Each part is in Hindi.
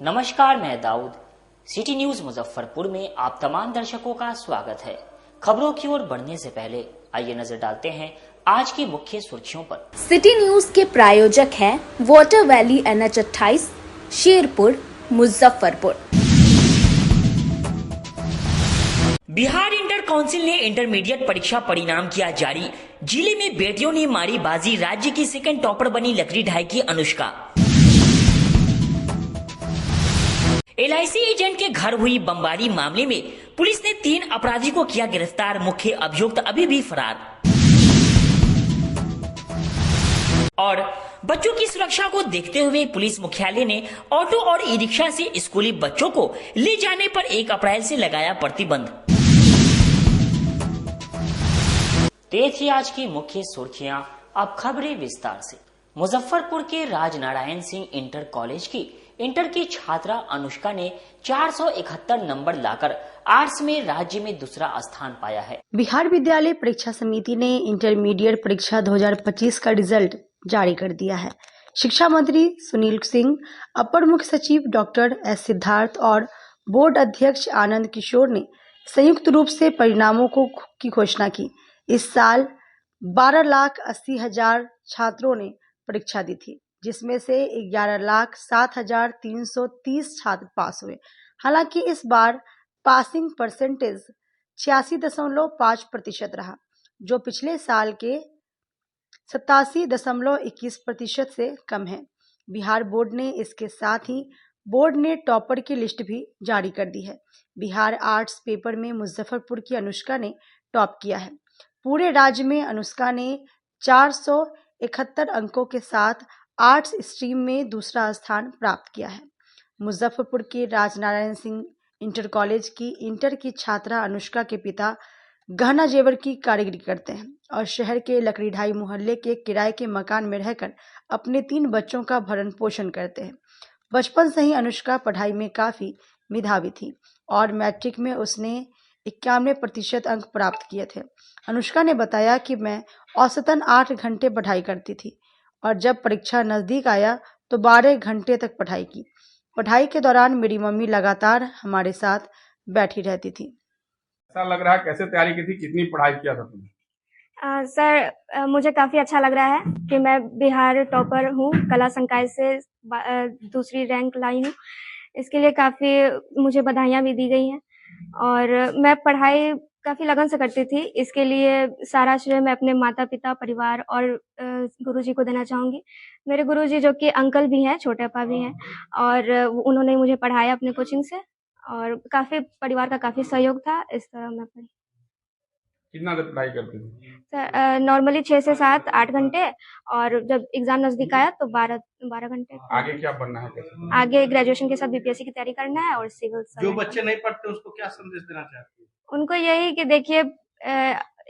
नमस्कार, मैं दाऊद। सिटी न्यूज मुजफ्फरपुर में आप तमाम दर्शकों का स्वागत है। खबरों की ओर बढ़ने से पहले आइए नजर डालते हैं आज की मुख्य सुर्खियों पर। सिटी न्यूज के प्रायोजक हैं water valley NH 28, Sherpur, Muzaffarpur. Bihar inter council ने इंटरमीडिएट परीक्षा परिणाम किया जारी। जिले में बेटियों ने मारी बाजी, राज्य की सेकंड टॉपर बनी लकड़ी ढाई की अनुष्का। LIC एजेंट के घर हुई बमबारी मामले में पुलिस ने 3 अपराधी को किया गिरफ्तार, मुख्य अभियुक्त अभी भी फरार। और बच्चों की सुरक्षा को देखते हुए पुलिस मुख्यालय ने ऑटो और ई रिक्शा से स्कूली बच्चों को ले जाने पर 1 अप्रैल से लगाया प्रतिबंध। तो ये थी आज की मुख्य सुर्खियां। अब खबरें विस्तार से। मुजफ्फरपुर के राजनारायण सिंह इंटर कॉलेज की इंटर की छात्रा अनुष्का ने 471 नंबर लाकर आर्ट्स में राज्य में दूसरा स्थान पाया है। बिहार विद्यालय परीक्षा समिति ने इंटरमीडिएट परीक्षा 2025 का रिजल्ट जारी कर दिया है। शिक्षा मंत्री सुनील सिंह, अपर मुख्य सचिव डॉक्टर S सिद्धार्थ और बोर्ड अध्यक्ष आनंद किशोर ने संयुक्त रूप से परिणामों की घोषणा की। इस साल 12,80,000 छात्रों ने परीक्षा दी थी, जिसमें से 11,07,330 छात्र पास हुए। हालांकि इस बार पासिंग परसेंटेज 86.5% रहा, जो पिछले साल के 87.21% से कम है। बिहार बोर्ड ने इसके साथ ही बोर्ड ने टॉपर की लिस्ट भी जारी कर दी है। बिहार आर्ट्स पेपर में मुजफ्फरपुर की अनुष्का ने टॉप किया है। पूरे राज्य में अनुष्का ने 471 अंकों के साथ आर्ट्स स्ट्रीम में दूसरा स्थान प्राप्त किया है। मुजफ्फरपुर के राजनारायण सिंह इंटर कॉलेज की इंटर की छात्रा अनुष्का के पिता गहना जेवर की कारीगरी करते हैं और शहर के लकड़ीढाई मोहल्ले के किराए के मकान में रहकर अपने 3 बच्चों का भरण पोषण करते हैं। बचपन से ही अनुष्का पढ़ाई में काफी मेधावी थी और मैट्रिक में उसने 91% अंक प्राप्त किए थे। अनुष्का ने बताया कि मैं औसतन 8 घंटे पढ़ाई करती थी और जब परीक्षा नजदीक आया तो 12 घंटे तक पढ़ाई की। पढ़ाई के दौरान मेरी मम्मी लगातार हमारे साथ बैठी रहती थी। ऐसा लग रहा है, कैसे तैयारी की थी, कितनी पढ़ाई किया था तुमने? सर, मुझे काफ़ी अच्छा लग रहा है कि मैं बिहार टॉपर हूँ, कला संकाय से दूसरी रैंक लाई हूँ। इसके लिए काफ़ी मुझे बधाइयाँ भी दी गई हैं और मैं पढ़ाई काफ़ी लगन से करती थी। इसके लिए सारा श्रेय मैं अपने माता-पिता, परिवार और गुरुजी को देना चाहूँगी। मेरे गुरुजी जो कि अंकल भी हैं, छोटे पापा भी हैं और उन्होंने मुझे पढ़ाया अपने कोचिंग से और काफ़ी परिवार का काफ़ी सहयोग था। इस तरह मैं पढ़ी। कितना देर पढ़ाई करती थी? सर, नॉर्मली 6 से 7 8 घंटे और जब एग्जाम नजदीक आया तो 12 घंटे। आगे क्या बनना है, कैसे? आगे ग्रेजुएशन के साथ BPSC की तैयारी करना है और सिविल। जो बच्चे नहीं पढ़ते उसको क्या संदेश देना चाहते हैं? उनको यही कि देखिए,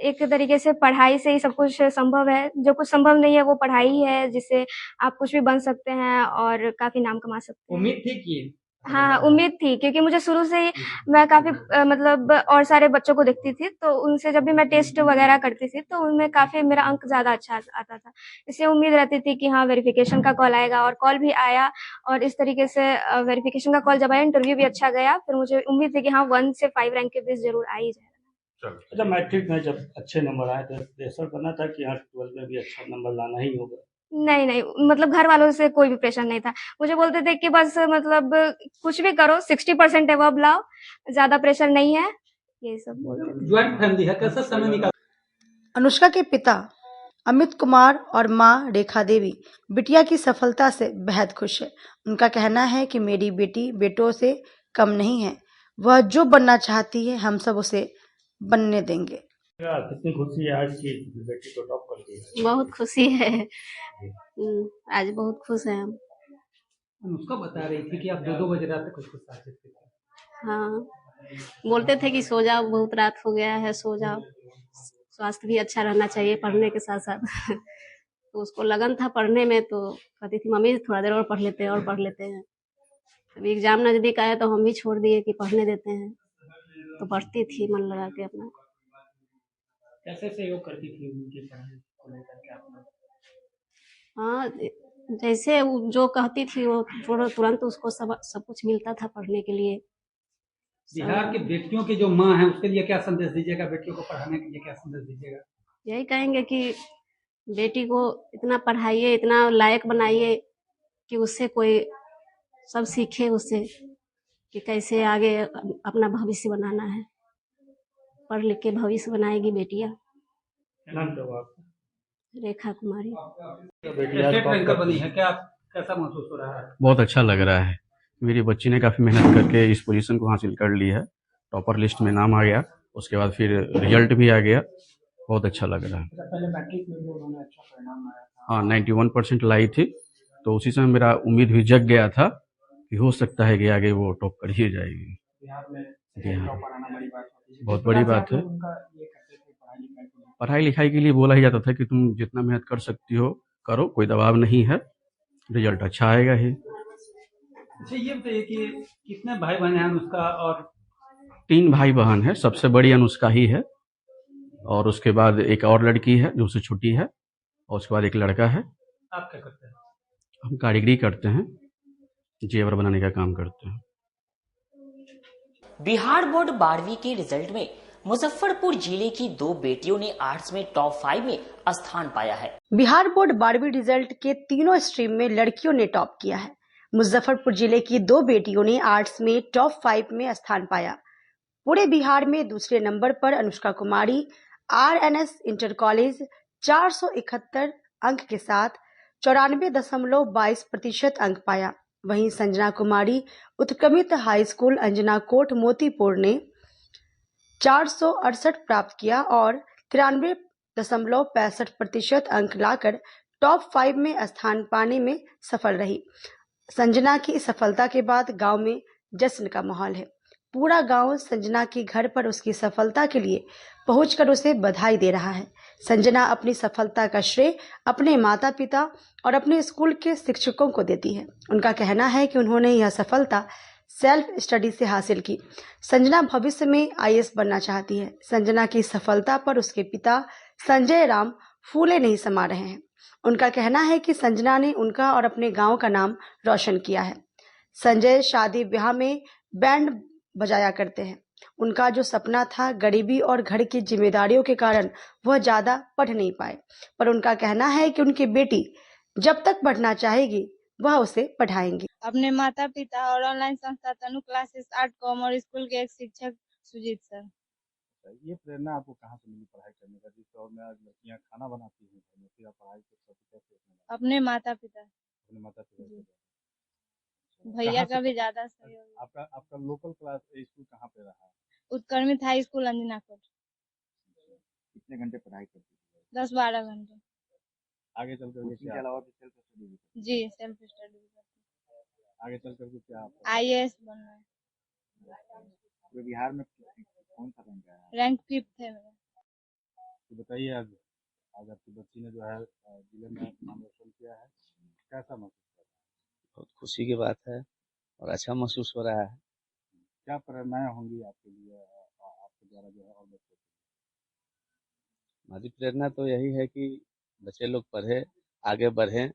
एक तरीके से पढ़ाई से ही सब कुछ संभव है। जो कुछ संभव नहीं है वो पढ़ाई ही है, जिससे आप कुछ भी बन सकते हैं और काफी नाम कमा सकते हैं। उम्मीद थी कि हाँ, उम्मीद थी क्योंकि मुझे शुरू से ही मैं काफ़ी मतलब और सारे बच्चों को देखती थी, तो उनसे जब भी मैं टेस्ट वगैरह करती थी, तो उनमें काफ़ी मेरा अंक ज़्यादा अच्छा आता था। इसलिए उम्मीद रहती थी कि हाँ, वेरिफ़िकेशन का कॉल आएगा और कॉल भी आया और इस तरीके से वेरिफ़िकेशन का कॉल जब आया, इंटरव्यू भी अच्छा गया, फिर मुझे उम्मीद थी कि हाँ, 1 से 5 रैंक के बीच ज़रूर आ ही जाएगा। अच्छा, मैट्रिक में जब अच्छे नंबर आए तो प्रेशर बना था कि हाँ 12th में भी अच्छा नंबर लाना ही होगा? नहीं, मतलब घर वालों से कोई भी प्रेशर नहीं था। मुझे बोलते थे कि बस मतलब कुछ भी करो, 60% अबव लाओ, ज़्यादा प्रेशर नहीं है, यही सब बोलते थे। ज्वाइंट फैमिली है, कैसा समय निकाल? अनुष्का के पिता अमित कुमार और मां रेखा देवी बिटिया की सफलता से बेहद खुश है। उनका कहना है कि मेरी बेटी बेटों से कम नहीं है, वह जो बनना चाहती है हम सब उसे बनने देंगे। कितनी खुशी है आज की बेटी को टॉप कर दिया? बहुत खुशी है। आज बहुत खुश हैं हम। अनुष्का बता रही थी कि आप 2-2 बजे रात तक कुछ साथ थे। हाँ, बोलते थे कि सो जाओ, बहुत रात हो गया है, सो जाओ, स्वास्थ्य भी अच्छा रहना चाहिए पढ़ने के साथ साथ। तो उसको लगन था पढ़ने में, तो कहती थी मम्मी थोड़ा देर और पढ़ लेते हैं और पढ़ लेते हैं। अभी एग्जाम नजदीक आया तो हम भी छोड़ दिए कि पढ़ने देते हैं, तो पढ़ती थी मन लगा के अपना। कैसे सहयोग करती थी उनकी पढ़ाई को लेकर के आप लोग? हाँ, जैसे वो जो कहती थी वो तुरंत उसको सब कुछ मिलता था पढ़ने के लिए। बिहार की बेटियों की जो माँ है उसके लिए क्या संदेश दीजिएगा, बेटियों को पढ़ाने के लिए क्या संदेश दीजिएगा? यही कहेंगे कि बेटी को इतना पढ़ाइए, इतना लायक बनाइए कि उससे कोई सब सीखे उससे कि कैसे आगे अपना भविष्य बनाना है। पढ़ लिख के भविष्य बनाएगी बेटियां। नाम क्या हुआ आपका? रेखा कुमारी। स्टेट रैंकर बनी है, क्या कैसा महसूस हो रहा है? बहुत अच्छा लग रहा है। मेरी बच्ची ने काफ़ी मेहनत करके इस पोजीशन को हासिल कर ली है। टॉपर लिस्ट में नाम आ गया, उसके बाद फिर रिजल्ट भी आ गया। बहुत अच्छा लग रहा है। पहले मैट्रिक में भी उन्होंने अच्छा परिणाम लाया था। हाँ, 91% लाई थी, तो उसी समय मेरा उम्मीद भी जग गया था कि हो सकता है कि आगे वो टॉप कर ही जाएगी। बिहार में जी हाँ, टॉपर आना बड़ी बात होती है। बहुत बड़ी बात है। उनका ये करते थे पढ़ाई लिखाई को लेकर। पढ़ाई लिखाई के लिए बोला ही जाता था कि तुम जितना मेहनत कर सकती हो करो, कोई दबाव नहीं है, रिजल्ट अच्छा आएगा ही। अच्छा, ये बताइए कि कितने भाई बहन हैं अनुष्का? और 3 भाई बहन है, सबसे बड़ी अनुष्का ही है, और उसके बाद एक और लड़की है जो उससे छोटी है, और उसके बाद एक लड़का है। आप क्या करते हैं? हम कारीगरी करते हैं, जेवर बनाने का काम करते हैं। बिहार बोर्ड 12वीं के रिजल्ट में मुजफ्फरपुर जिले की 2 बेटियों ने आर्ट्स में टॉप 5 में स्थान पाया है। बिहार बोर्ड 12वीं रिजल्ट के तीनों स्ट्रीम में लड़कियों ने टॉप किया है। मुजफ्फरपुर जिले की 2 बेटियों ने आर्ट्स में टॉप 5 में स्थान पाया। पूरे बिहार में दूसरे नंबर पर अनुष्का कुमारी RNS इंटर कॉलेज 471 अंक के साथ 94.22% अंक पाया। वहीं संजना कुमारी उत्क्रमित हाई स्कूल अंजना कोट मोतीपुर ने 468 प्राप्त किया और 93.65% अंक लाकर टॉप 5 में स्थान पाने में सफल रही। संजना की इस सफलता के बाद गांव में जश्न का माहौल है। पूरा गांव संजना के घर पर उसकी सफलता के लिए पहुंचकर उसे बधाई दे रहा है। संजना अपनी सफलता का श्रेय अपने माता पिता और अपने स्कूल के शिक्षकों को देती है। उनका कहना है कि उन्होंने यह सफलता सेल्फ स्टडी से हासिल की। संजना भविष्य में IAS बनना चाहती है। संजना की सफलता पर उसके पिता संजय राम फूले नहीं समा रहे हैं। उनका कहना है कि संजना ने उनका और अपने गांव का नाम रोशन किया है। संजय शादी ब्याह में बैंड बजाया करते हैं। उनका जो सपना था, गरीबी और घर की जिम्मेदारियों के कारण वह ज्यादा पढ़ नहीं पाए, पर उनका कहना है कि उनकी बेटी जब तक पढ़ना चाहेगी वह उसे पढ़ाएंगे। अपने माता पिता और ऑनलाइन संस्था तनु क्लासेस आर्ट कॉमर्स स्कूल के एक शिक्षक सुजीत सर। ये प्रेरणा आपको कहाँ से मिली पढ़ाई करने का? जिस दौर में आज लड़कियां खाना बनाती हैं, फिर आप पढ़ाई को कैसे? अपने माता पिता से। भैया का भी ज्यादा सहयोग। आपका लोकल क्लास स्कूल कहाँ पे रहा? उत्क्रमित हाई स्कूल अंजना कोट। कितने घंटे पढ़ाई करती थी? 10-12 घंटे। आगे चल कर इसके अलावा भी सेल्फ स्टडी भी? जी, सेल्फ स्टडी भी करती हूँ। आगे चल कर क्या IAS बनना है। तो बिहार में कौन सा रैंक आया? रैंक 5th है मेरा। तो बताइए, आज आपकी बच्ची ने जो है जिले में नाम रोशन किया है, कैसा महसूस कर रहा है? बहुत खुशी की बात है और अच्छा महसूस हो रहा है। क्या प्रेरणाएं होंगी आपके लिए आपके द्वारा जो है और बच्चों को? हमारी प्रेरणा तो यही है कि बच्चे लोग पढ़े, आगे बढ़ें,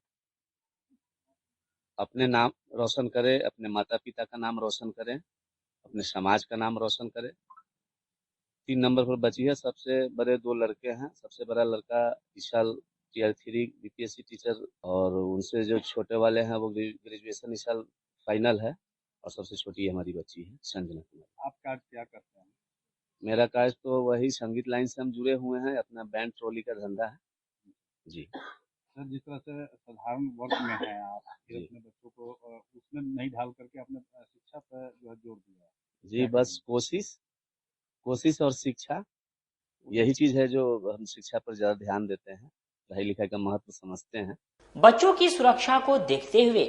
अपने नाम रोशन करें, अपने माता पिता का नाम रोशन करें, अपने समाज का नाम रोशन करें। 3 नंबर पर बची है, सबसे बड़े 2 लड़के हैं। सबसे बड़ा लड़का इस साल Tier 3 BPSC टीचर, और उनसे जो छोटे वाले हैं वो ग्रेजुएशन इस साल फाइनल है, और सबसे छोटी हमारी बच्ची है संजना कुमारी। आप कार्य क्या करते हैं? मेरा कार्य तो वही संगीत लाइन से हम जुड़े हुए हैं, अपना बैंड ट्रॉली का धंधा है जी। सर, जिस तरह से साधारण वर्ग में हैं आप, फिर अपने बच्चों को उसमें नहीं ढाल करके अपने शिक्षा पर जो है जोर दिया है जी। बस कोशिश और शिक्षा, यही चीज है जो हम शिक्षा पर ज्यादा ध्यान देते हैं, पढ़ाई लिखाई का महत्व समझते हैं। बच्चों की सुरक्षा को देखते हुए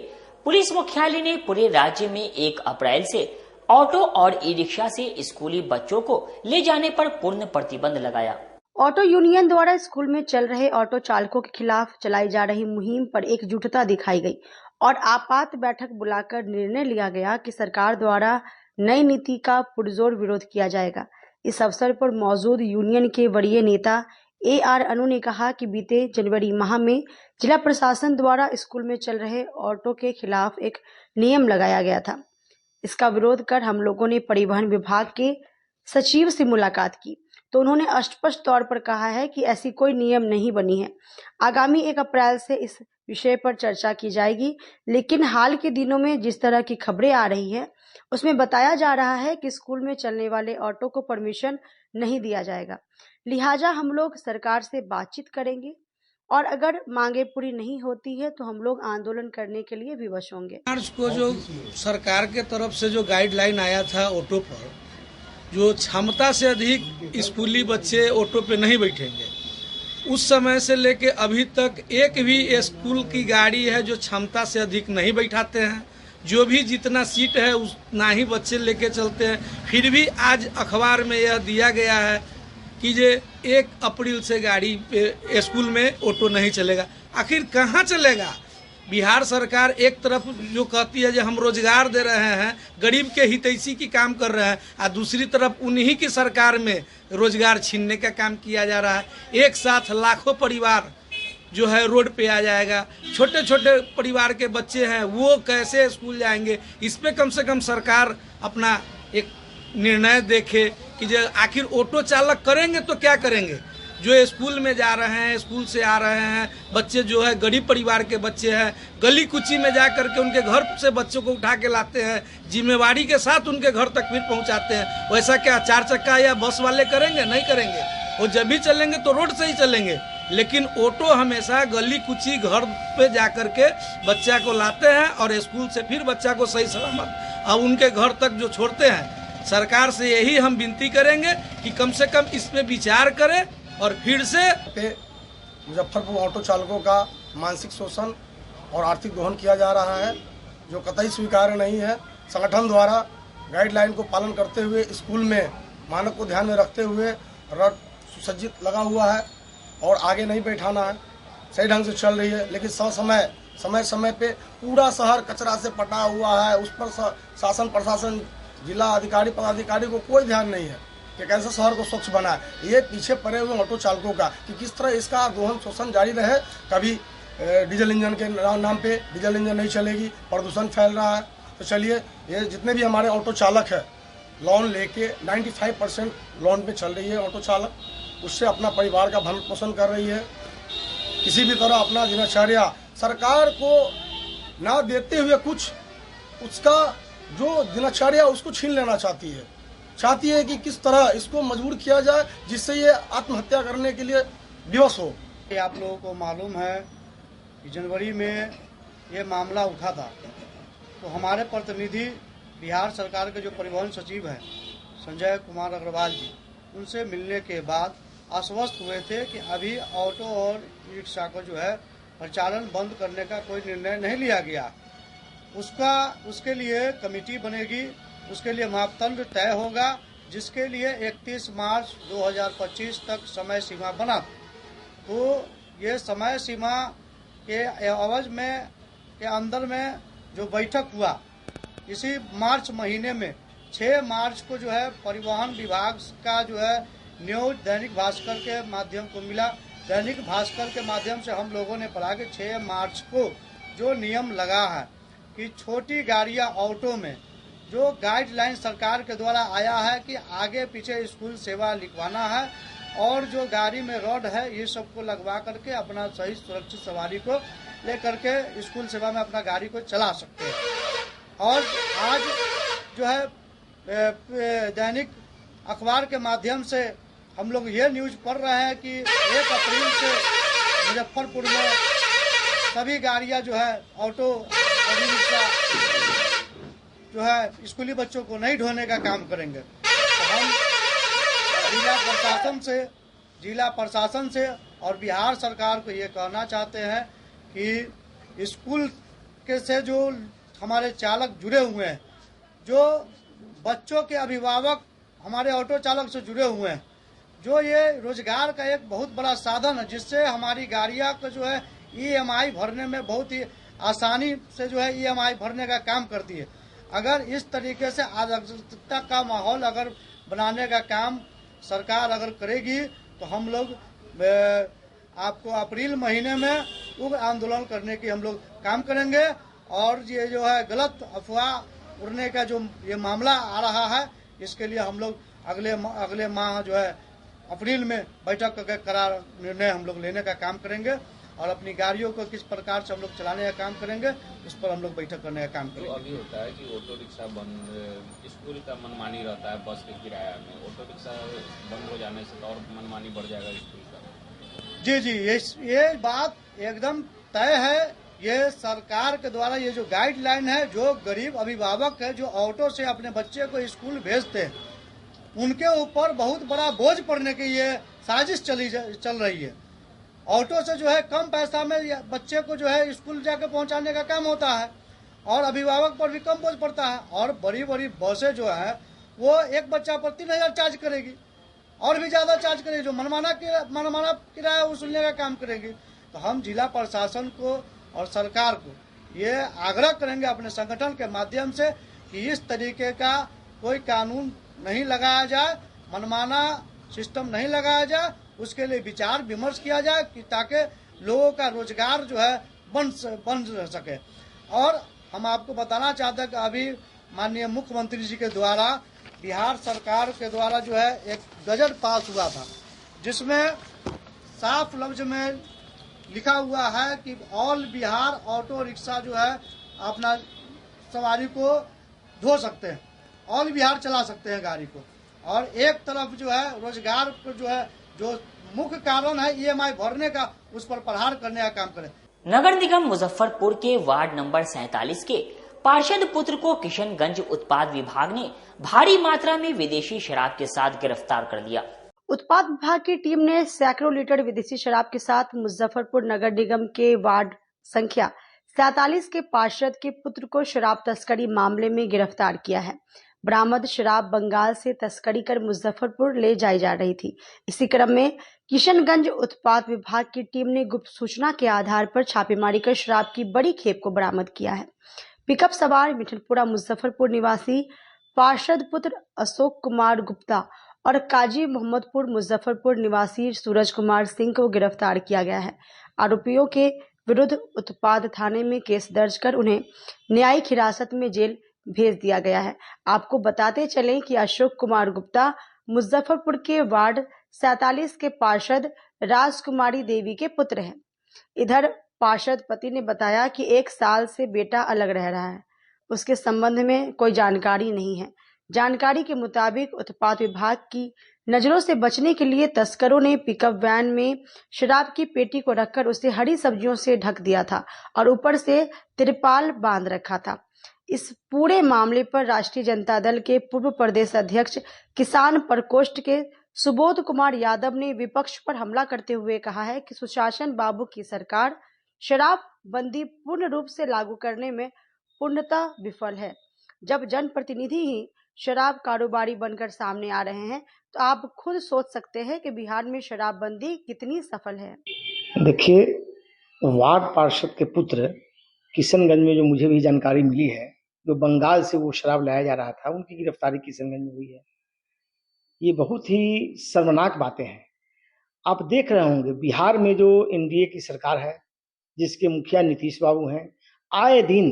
पुलिस मुख्यालय ने पूरे राज्य में 1 अप्रैल से ऑटो और ई-रिक्शा से स्कूली बच्चों को ले जाने पर पूर्ण प्रतिबंध लगाया। ऑटो यूनियन द्वारा स्कूल में चल रहे ऑटो चालकों के खिलाफ चलाई जा रही मुहिम पर एकजुटता दिखाई गई और आपात बैठक बुलाकर निर्णय लिया गया कि सरकार द्वारा नई नीति का पुरजोर विरोध किया जाएगा। इस अवसर पर मौजूद यूनियन के वरीय नेता AR अनु ने कहा कि बीते जनवरी माह में जिला प्रशासन द्वारा स्कूल में चल रहे ऑटो के खिलाफ एक नियम लगाया गया था। इसका विरोध कर हम लोगों ने परिवहन विभाग के सचिव से मुलाकात की तो उन्होंने स्पष्ट तौर पर कहा है कि ऐसी कोई नियम नहीं बनी है। आगामी 1 अप्रैल से इस विषय पर चर्चा की जाएगी, लेकिन हाल के दिनों में जिस तरह की खबरें आ रही है उसमें बताया जा रहा है कि स्कूल में चलने वाले ऑटो को परमिशन नहीं दिया जाएगा। लिहाजा हम लोग सरकार से बातचीत करेंगे और अगर मांगे पूरी नहीं होती है तो हम लोग आंदोलन करने के लिए विवश होंगे। मार्च को जो सरकार के तरफ से जो गाइडलाइन आया था ऑटो पर, जो क्षमता से अधिक स्कूली बच्चे ऑटो पे नहीं बैठेंगे, उस समय से लेके अभी तक एक भी स्कूल की गाड़ी है जो क्षमता से अधिक नहीं बैठाते हैं। जो भी जितना सीट है उतना ही बच्चे लेके चलते हैं। फिर भी आज अखबार में यह दिया गया है कि ये 1 अप्रैल से गाड़ी पे स्कूल में ऑटो नहीं चलेगा। आखिर कहाँ चलेगा? बिहार सरकार एक तरफ जो कहती है कि हम रोजगार दे रहे हैं, गरीब के हितैषी की काम कर रहे हैं, और दूसरी तरफ उन्हीं की सरकार में रोजगार छीनने का काम किया जा रहा है। एक साथ लाखों परिवार जो है रोड पे आ जाएगा। छोटे छोटे परिवार के बच्चे हैं, वो कैसे स्कूल जाएंगे? इस पे कम से कम सरकार अपना एक निर्णय देखे कि जो आखिर ऑटो चालक करेंगे तो क्या करेंगे? जो स्कूल में जा रहे हैं, स्कूल से आ रहे हैं बच्चे, जो है गरीब परिवार के बच्चे हैं, गली कुची में जा करके उनके घर से बच्चों को उठा के लाते हैं, जिम्मेवारी के साथ उनके घर तक फिर पहुंचाते हैं। वैसा क्या 4 चक्का या बस वाले करेंगे? नहीं करेंगे। वो जब भी चलेंगे तो रोड से ही चलेंगे, लेकिन ऑटो हमेशा गली कुची घर पे जा करके बच्चा को लाते हैं और स्कूल से फिर बच्चा को सही सलामत अब उनके घर तक जो छोड़ते हैं। सरकार से यही हम विनती करेंगे कि कम से कम इस पे विचार करें और फिर से मुजफ्फरपुर ऑटो चालकों का मानसिक शोषण और आर्थिक दोहन किया जा रहा है, जो कतई स्वीकार्य नहीं है। संगठन द्वारा गाइडलाइन को पालन करते हुए स्कूल में मानक को ध्यान में रखते हुए रड सुसज्जित लगा हुआ है और आगे नहीं बैठाना है, सही ढंग से चल रही है। लेकिन समय समय पे पूरा शहर कचरा से पटा हुआ है, उस पर शासन प्रशासन जिला अधिकारी पदाधिकारी को कोई ध्यान नहीं है कि कैसे शहर को स्वच्छ बनाए। ये पीछे पड़े हुए ऑटो चालकों का कि किस तरह इसका दोहन शोषण जारी रहे। कभी डीजल इंजन के नाम पे डीजल इंजन नहीं चलेगी, प्रदूषण फैल रहा है। तो चलिए, ये जितने भी हमारे ऑटो चालक है लोन लेके 95% लोन पे चल रही है ऑटो चालक, उससे अपना परिवार का भरण पोषण कर रही है। किसी भी तरह अपना दिनचर्या सरकार को ना देते हुए कुछ उसका जो दिनचर्या उसको छीन लेना चाहती है कि किस तरह इसको मजबूर किया जाए जिससे ये आत्महत्या करने के लिए विवश हो। आप लोगों को मालूम है कि जनवरी में ये मामला उठा था, तो हमारे प्रतिनिधि बिहार सरकार के जो परिवहन सचिव हैं संजय कुमार अग्रवाल जी, उनसे मिलने के बाद आश्वस्त हुए थे कि अभी ऑटो और ई रिक्शा को जो है परिचालन बंद करने का कोई निर्णय नहीं लिया गया। उसके लिए कमेटी बनेगी, उसके लिए मापदंड तय होगा, जिसके लिए 31 मार्च 2025 तक समय सीमा बना। तो ये समय सीमा के अवधि में के अंदर में जो बैठक हुआ, इसी मार्च महीने में 6 मार्च को जो है परिवहन विभाग का जो है न्यूज दैनिक भास्कर के माध्यम को मिला। दैनिक भास्कर के माध्यम से हम लोगों ने पढ़ा कि 6 मार्च को जो नियम लगा है कि छोटी गाड़ियां ऑटो में जो गाइडलाइन सरकार के द्वारा आया है कि आगे पीछे स्कूल सेवा लिखवाना है और जो गाड़ी में रॉड है ये सबको लगवा करके अपना सही सुरक्षित सवारी को ले करके स्कूल सेवा में अपना गाड़ी को चला सकते हैं। और आज जो है दैनिक अखबार के माध्यम से हम लोग ये न्यूज पढ़ रहे हैं कि 1 अप्रैल से मुजफ्फरपुर में सभी गाड़ियां जो है ऑटो और रिक्शा जो है स्कूली बच्चों को नहीं ढोने का काम करेंगे। तो हम जिला प्रशासन से और बिहार सरकार को ये कहना चाहते हैं कि स्कूल के से जो हमारे चालक जुड़े हुए हैं, जो बच्चों के अभिभावक हमारे ऑटो चालक से जुड़े हुए हैं, जो ये रोजगार का एक बहुत बड़ा साधन है, जिससे हमारी गाड़ियां को जो है EMI भरने में बहुत ही आसानी से जो है EMI भरने का काम करती है। अगर इस तरीके से अराजकता का माहौल अगर बनाने का काम सरकार अगर करेगी तो हम लोग आपको अप्रैल महीने में उग्र आंदोलन करने की हम लोग काम करेंगे। और ये जो है गलत अफवाह उड़ने का जो ये मामला आ रहा है, इसके लिए हम लोग अगले माह जो है अप्रैल में बैठक करके करार निर्णय हम लोग लेने का काम करेंगे और अपनी गाड़ियों को किस प्रकार से हम लोग चलाने का काम करेंगे उस पर हम लोग बैठक करने का काम करेंगे। तो अभी होता है कि ऑटो रिक्शा बंद, स्कूल का मनमानी रहता है बस के किराया में, ऑटो रिक्शा बंद हो जाने से और मनमानी बढ़ जाएगा स्कूल का। जी, ये बात एकदम तय है। ये सरकार के द्वारा ये जो गाइडलाइन है, जो गरीब अभिभावक है जो ऑटो से अपने बच्चे को स्कूल भेजते हैं, उनके ऊपर बहुत बड़ा बोझ पड़ने की ये साजिश चल रही है। ऑटो से जो है कम पैसा में बच्चे को जो है स्कूल जाके पहुंचाने का काम होता है और अभिभावक पर भी कम बोझ पड़ता है। और बड़ी बड़ी बसें जो है वो एक बच्चा पर 3,000 चार्ज करेगी और भी ज्यादा चार्ज करेगी, जो मनमाना किराया वसूलने का काम करेगी। तो हम जिला प्रशासन को और सरकार को ये आग्रह करेंगे अपने संगठन के माध्यम से कि इस तरीके का कोई कानून नहीं लगाया जाए, मनमाना सिस्टम नहीं लगाया जाए, उसके लिए विचार विमर्श किया जाए कि ताकि लोगों का रोजगार जो है बन रह सके। और हम आपको बताना चाहते हैं कि अभी माननीय मुख्यमंत्री जी के द्वारा बिहार सरकार के द्वारा जो है एक गजट पास हुआ था, जिसमें साफ लफ्ज में लिखा हुआ है कि ऑल बिहार ऑटो रिक्शा जो है अपना सवारी को धो सकते हैं, ऑल बिहार चला सकते हैं गाड़ी को। और एक तरफ जो है रोजगार को जो है जो मुख्य कारण है EMI भरने का, उस पर प्रहार करने का काम करें। नगर निगम मुजफ्फरपुर के वार्ड नंबर 47 के पार्षद पुत्र को किशनगंज उत्पाद विभाग ने भारी मात्रा में विदेशी शराब के साथ गिरफ्तार कर लिया। उत्पाद विभाग की टीम ने सैकड़ों लीटर विदेशी शराब के साथ मुजफ्फरपुर नगर निगम के वार्ड संख्या 47 के पार्षद के पुत्र को शराब तस्करी मामले में गिरफ्तार किया है। बरामद शराब बंगाल से तस्करी कर मुजफ्फरपुर ले जाई जा रही थी। इसी क्रम में किशनगंज उत्पाद विभाग की टीम ने गुप्त सूचना के आधार पर छापेमारी कर शराब की बड़ी खेप को बरामद किया है। पिकअप सवार मिठनपुरा मुजफ्फरपुर निवासी पार्षद पुत्र अशोक कुमार गुप्ता और काजी मोहम्मदपुर मुजफ्फरपुर निवासी सूरज कुमार सिंह को गिरफ्तार किया गया है। आरोपियों के विरुद्ध उत्पाद थाने में केस दर्ज कर उन्हें न्यायिक हिरासत में जेल भेज दिया गया है। आपको बताते चलें कि अशोक कुमार गुप्ता मुजफ्फरपुर के वार्ड 47 के पार्षद राजकुमारी देवी के पुत्र हैं। इधर पार्षद पति ने बताया कि 1 साल से बेटा अलग रह रहा है, उसके संबंध में कोई जानकारी नहीं है। जानकारी के मुताबिक उत्पाद विभाग की नजरों से बचने के लिए तस्करों ने पिकअप वैन में शराब की पेटी को रखकर उसे हरी सब्जियों से ढक दिया था और ऊपर से तिरपाल बांध रखा था। इस पूरे मामले पर राष्ट्रीय जनता दल के पूर्व प्रदेश अध्यक्ष किसान प्रकोष्ठ के सुबोध कुमार यादव ने विपक्ष पर हमला करते हुए कहा है कि सुशासन बाबू की सरकार शराब बंदी पूर्ण रूप से लागू करने में पूर्णतः विफल है। जब जनप्रतिनिधि ही शराब कारोबारी बनकर सामने आ रहे हैं तो आप खुद सोच सकते हैं कि बिहार में शराबबंदी कितनी सफल है। देखिए, वार्ड पार्षद के पुत्र किशनगंज में जो मुझे भी जानकारी मिली है, जो बंगाल से वो शराब लाया जा रहा था, उनकी गिरफ्तारी किशनगंज में हुई है। ये बहुत ही शर्मनाक बातें हैं। आप देख रहे होंगे बिहार में जो एनडीए की सरकार है, जिसके मुखिया नीतीश बाबू हैं, आए दिन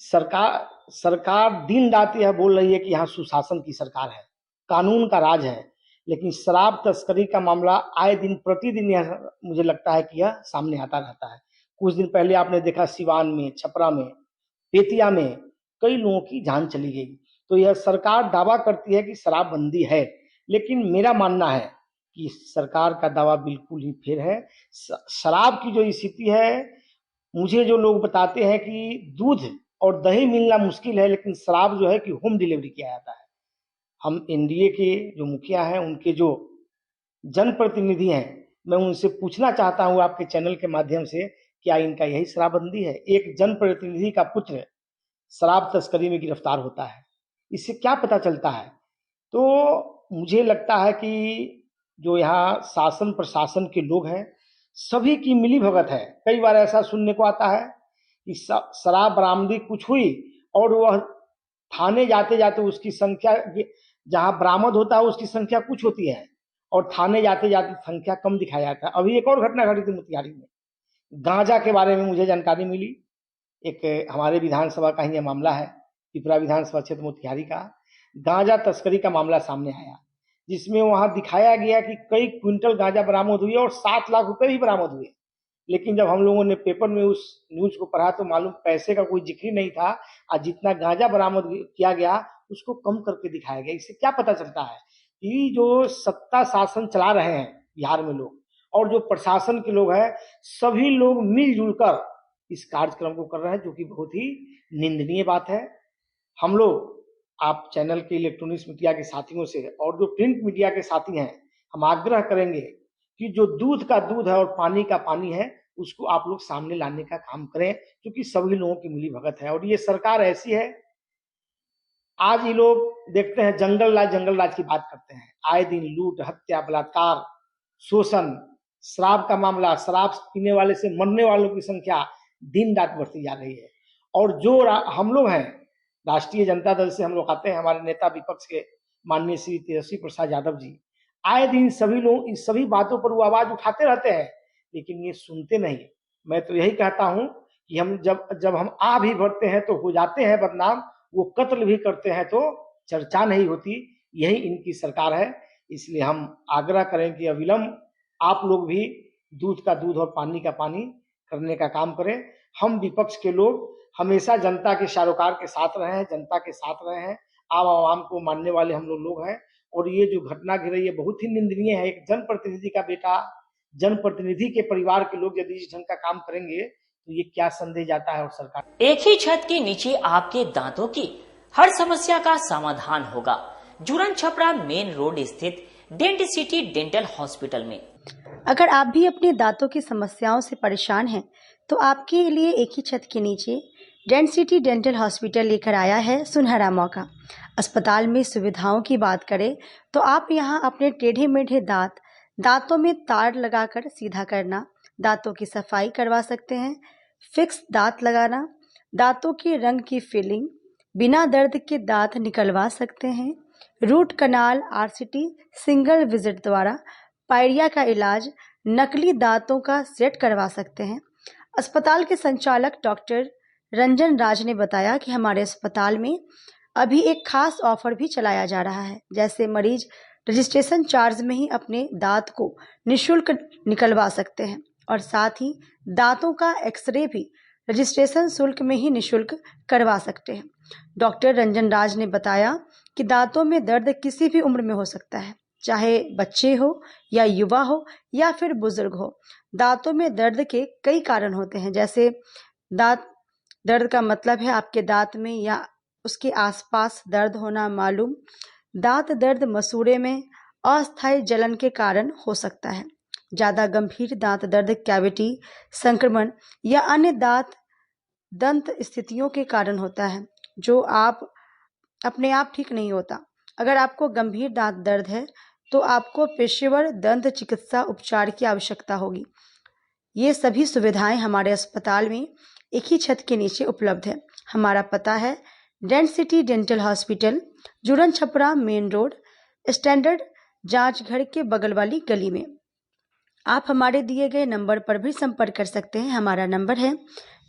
सरकार दिन रात यह बोल रही है कि यहाँ सुशासन की सरकार है, कानून का राज है, लेकिन शराब तस्करी का मामला आए दिन प्रतिदिन यह मुझे लगता है कि यह सामने आता रहता है। कुछ दिन पहले आपने देखा सिवान में, छपरा में, बेतिया में कई लोगों की जान चली गई। तो यह सरकार दावा करती है कि शराबबंदी है, लेकिन मेरा मानना है कि सरकार का दावा बिल्कुल ही फेर है। शराब की जो स्थिति है, मुझे जो लोग बताते हैं कि दूध और दही मिलना मुश्किल है, लेकिन शराब जो है कि होम डिलीवरी किया जाता है। हम एनडीए के जो मुखिया हैं, उनके जो जनप्रतिनिधि हैं, मैं उनसे पूछना चाहता हूं आपके चैनल के माध्यम से, क्या इनका यही शराबबंदी है? एक जनप्रतिनिधि का पुत्र शराब तस्करी में गिरफ्तार होता है, इससे क्या पता चलता है? तो मुझे लगता है कि जो यहाँ शासन प्रशासन के लोग हैं, सभी की मिली भगत है। कई बार ऐसा सुनने को आता है कि शराब बरामदी कुछ हुई और वह थाने जाते जाते उसकी संख्या, जहां बरामद होता है उसकी संख्या कुछ होती है और थाने जाते जाते संख्या कम दिखाया जाता है। अभी एक और घटना घटी थी मोतिहारी में, गांजा के बारे में मुझे जानकारी मिली। एक हमारे विधानसभा का ही ये मामला है, पिपरा विधानसभा क्षेत्र मोतिहारी का गांजा तस्करी का मामला सामने आया, जिसमें वहां दिखाया गया कि कई क्विंटल गांजा बरामद हुई और 7 लाख रुपए भी बरामद हुए। लेकिन जब हम लोगों ने पेपर में उस न्यूज को पढ़ा तो मालूम पैसे का कोई जिक्र नहीं था, और जितना गांजा बरामद किया गया उसको कम करके दिखाया गया। इससे क्या पता चलता है कि जो सत्ता शासन चला रहे हैं बिहार में लोग और जो प्रशासन के लोग हैं, सभी लोग मिलजुल कर इस कार्यक्रम को कर रहे हैं, जो कि बहुत ही निंदनीय बात है। हम लोग आप चैनल के इलेक्ट्रॉनिक्स मीडिया के साथियों से और जो प्रिंट मीडिया के साथी हैं, हम आग्रह करेंगे कि जो दूध का दूध है और पानी का पानी है उसको आप लोग सामने लाने का काम करें, क्योंकि सभी लोगों की मिली भगत है। और ये सरकार ऐसी है, आज ये लोग देखते हैं जंगल राज की बात करते हैं, आए दिन लूट, हत्या, बलात्कार, शोषण, शराब का मामला, शराब पीने वाले से मरने वालों की संख्या दिन रात बढ़ती जा रही है। और जो हम लोग हैं, राष्ट्रीय जनता दल से हम लोग आते हैं, हमारे नेता विपक्ष के माननीय श्री तेजस्वी प्रसाद यादव जी आए दिन सभी लोग इस सभी बातों पर वो आवाज उठाते रहते हैं, लेकिन ये सुनते नहीं। मैं तो यही कहता हूं कि हम जब हम आ भी भरते हैं तो हो जाते हैं बदनाम, वो कत्ल भी करते हैं तो चर्चा नहीं होती। यही इनकी सरकार है। इसलिए हम आग्रह करें कि अविलंब आप लोग भी दूध का दूध और पानी का पानी करने का काम करें। हम विपक्ष के लोग हमेशा जनता के सरोकार के साथ रहे हैं, जनता के साथ रहे हैं, आवाम को मानने वाले हम लोग हैं। और ये जो घटना घटी है बहुत ही निंदनीय है। एक जनप्रतिनिधि का बेटा, जनप्रतिनिधि के परिवार के लोग यदि इस ढंग का काम करेंगे तो ये क्या संदेश जाता है। और सरकार एक ही छत के नीचे आपके दांतों की हर समस्या का समाधान होगा जुरन छपरा मेन रोड स्थित डेंट सिटी डेंटल हॉस्पिटल में। अगर आप भी अपने दांतों की समस्याओं से परेशान हैं तो आपके लिए एक ही छत के नीचे डेंट सिटी डेंटल हॉस्पिटल लेकर आया है सुनहरा मौका। अस्पताल में सुविधाओं की बात करें तो आप यहां अपने टेढ़े मेढ़े दांतों में तार लगाकर सीधा करना, दांतों की सफाई करवा सकते हैं, फिक्स दांत लगाना, दांतों के रंग की फिलिंग, बिना दर्द के दांत निकलवा सकते हैं, root canal, RCT single visit द्वारा पायरिया का इलाज, नकली दांतों का सेट करवा सकते हैं। अस्पताल के संचालक डॉक्टर रंजन राज ने बताया कि हमारे अस्पताल में अभी एक खास ऑफर भी चलाया जा रहा है, जैसे मरीज रजिस्ट्रेशन चार्ज में ही अपने दांत को निःशुल्क निकलवा सकते हैं और साथ ही दांतों का एक्सरे भी रजिस्ट्रेशन शुल्क में ही निःशुल्क करवा सकते हैं। डॉक्टर रंजन राज ने बताया कि दांतों में दर्द किसी भी उम्र में हो सकता है, चाहे बच्चे हो या युवा हो या फिर बुजुर्ग हो। दांतों में दर्द के कई कारण होते हैं, जैसे दांत दर्द का मतलब है आपके दांत में या उसके आसपास दर्द होना मालूम। दांत दर्द मसूड़े में अस्थायी जलन के कारण हो सकता है। ज़्यादा गंभीर दांत दर्द कैविटी संक्रमण या अन्य दंत स्थितियों के कारण होता है, जो आप अपने आप ठीक नहीं होता। अगर आपको गंभीर दांत दर्द है तो आपको पेशेवर दंत चिकित्सा उपचार की आवश्यकता होगी। ये सभी सुविधाएं हमारे अस्पताल में एक ही छत के नीचे उपलब्ध है। हमारा पता है dent city dental hospital, Juran Chhapra main road, standard जांच घर के बगल वाली गली में। आप हमारे दिए गए नंबर पर भी संपर्क कर सकते हैं। हमारा नंबर है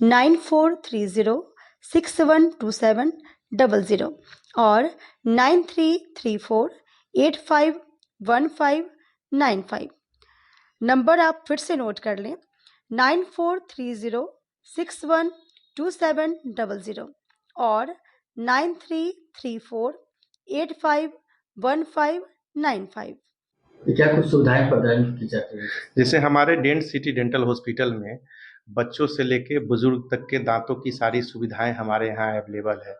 9430612700 और 9334851595। नंबर आप फिर से नोट कर लें, 9430612700 और 9334851595। क्या कुछ सुविधाएं प्रदान की जाती है? जैसे हमारे डेंट सिटी डेंटल हॉस्पिटल में बच्चों से लेके बुजुर्ग तक के दांतों की सारी सुविधाएं हमारे यहाँ अवेलेबल है।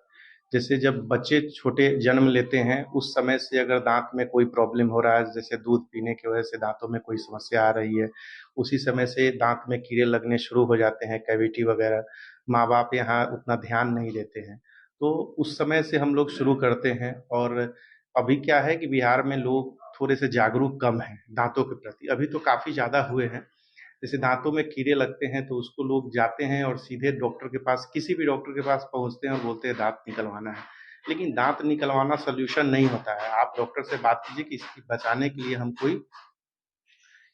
जैसे जब बच्चे छोटे जन्म लेते हैं उस समय से अगर दांत में कोई प्रॉब्लम हो रहा है, जैसे दूध पीने की वजह से दांतों में कोई समस्या आ रही है, उसी समय से दांत में कीड़े लगने शुरू हो जाते हैं, कैविटी वगैरह, माँ बाप यहाँ उतना ध्यान नहीं देते हैं, तो उस समय से हम लोग शुरू करते हैं। और अभी क्या है कि बिहार में लोग थोड़े से जागरूक कम हैं दांतों के प्रति, अभी तो काफ़ी ज़्यादा हुए हैं। जैसे दांतों में कीड़े लगते हैं तो उसको लोग जाते हैं और सीधे डॉक्टर के पास, किसी भी डॉक्टर के पास पहुंचते हैं और बोलते हैं दांत निकलवाना है। लेकिन दांत निकलवाना सोल्यूशन नहीं होता है। आप डॉक्टर से बात कीजिए कि इसकी बचाने के लिए हम कोई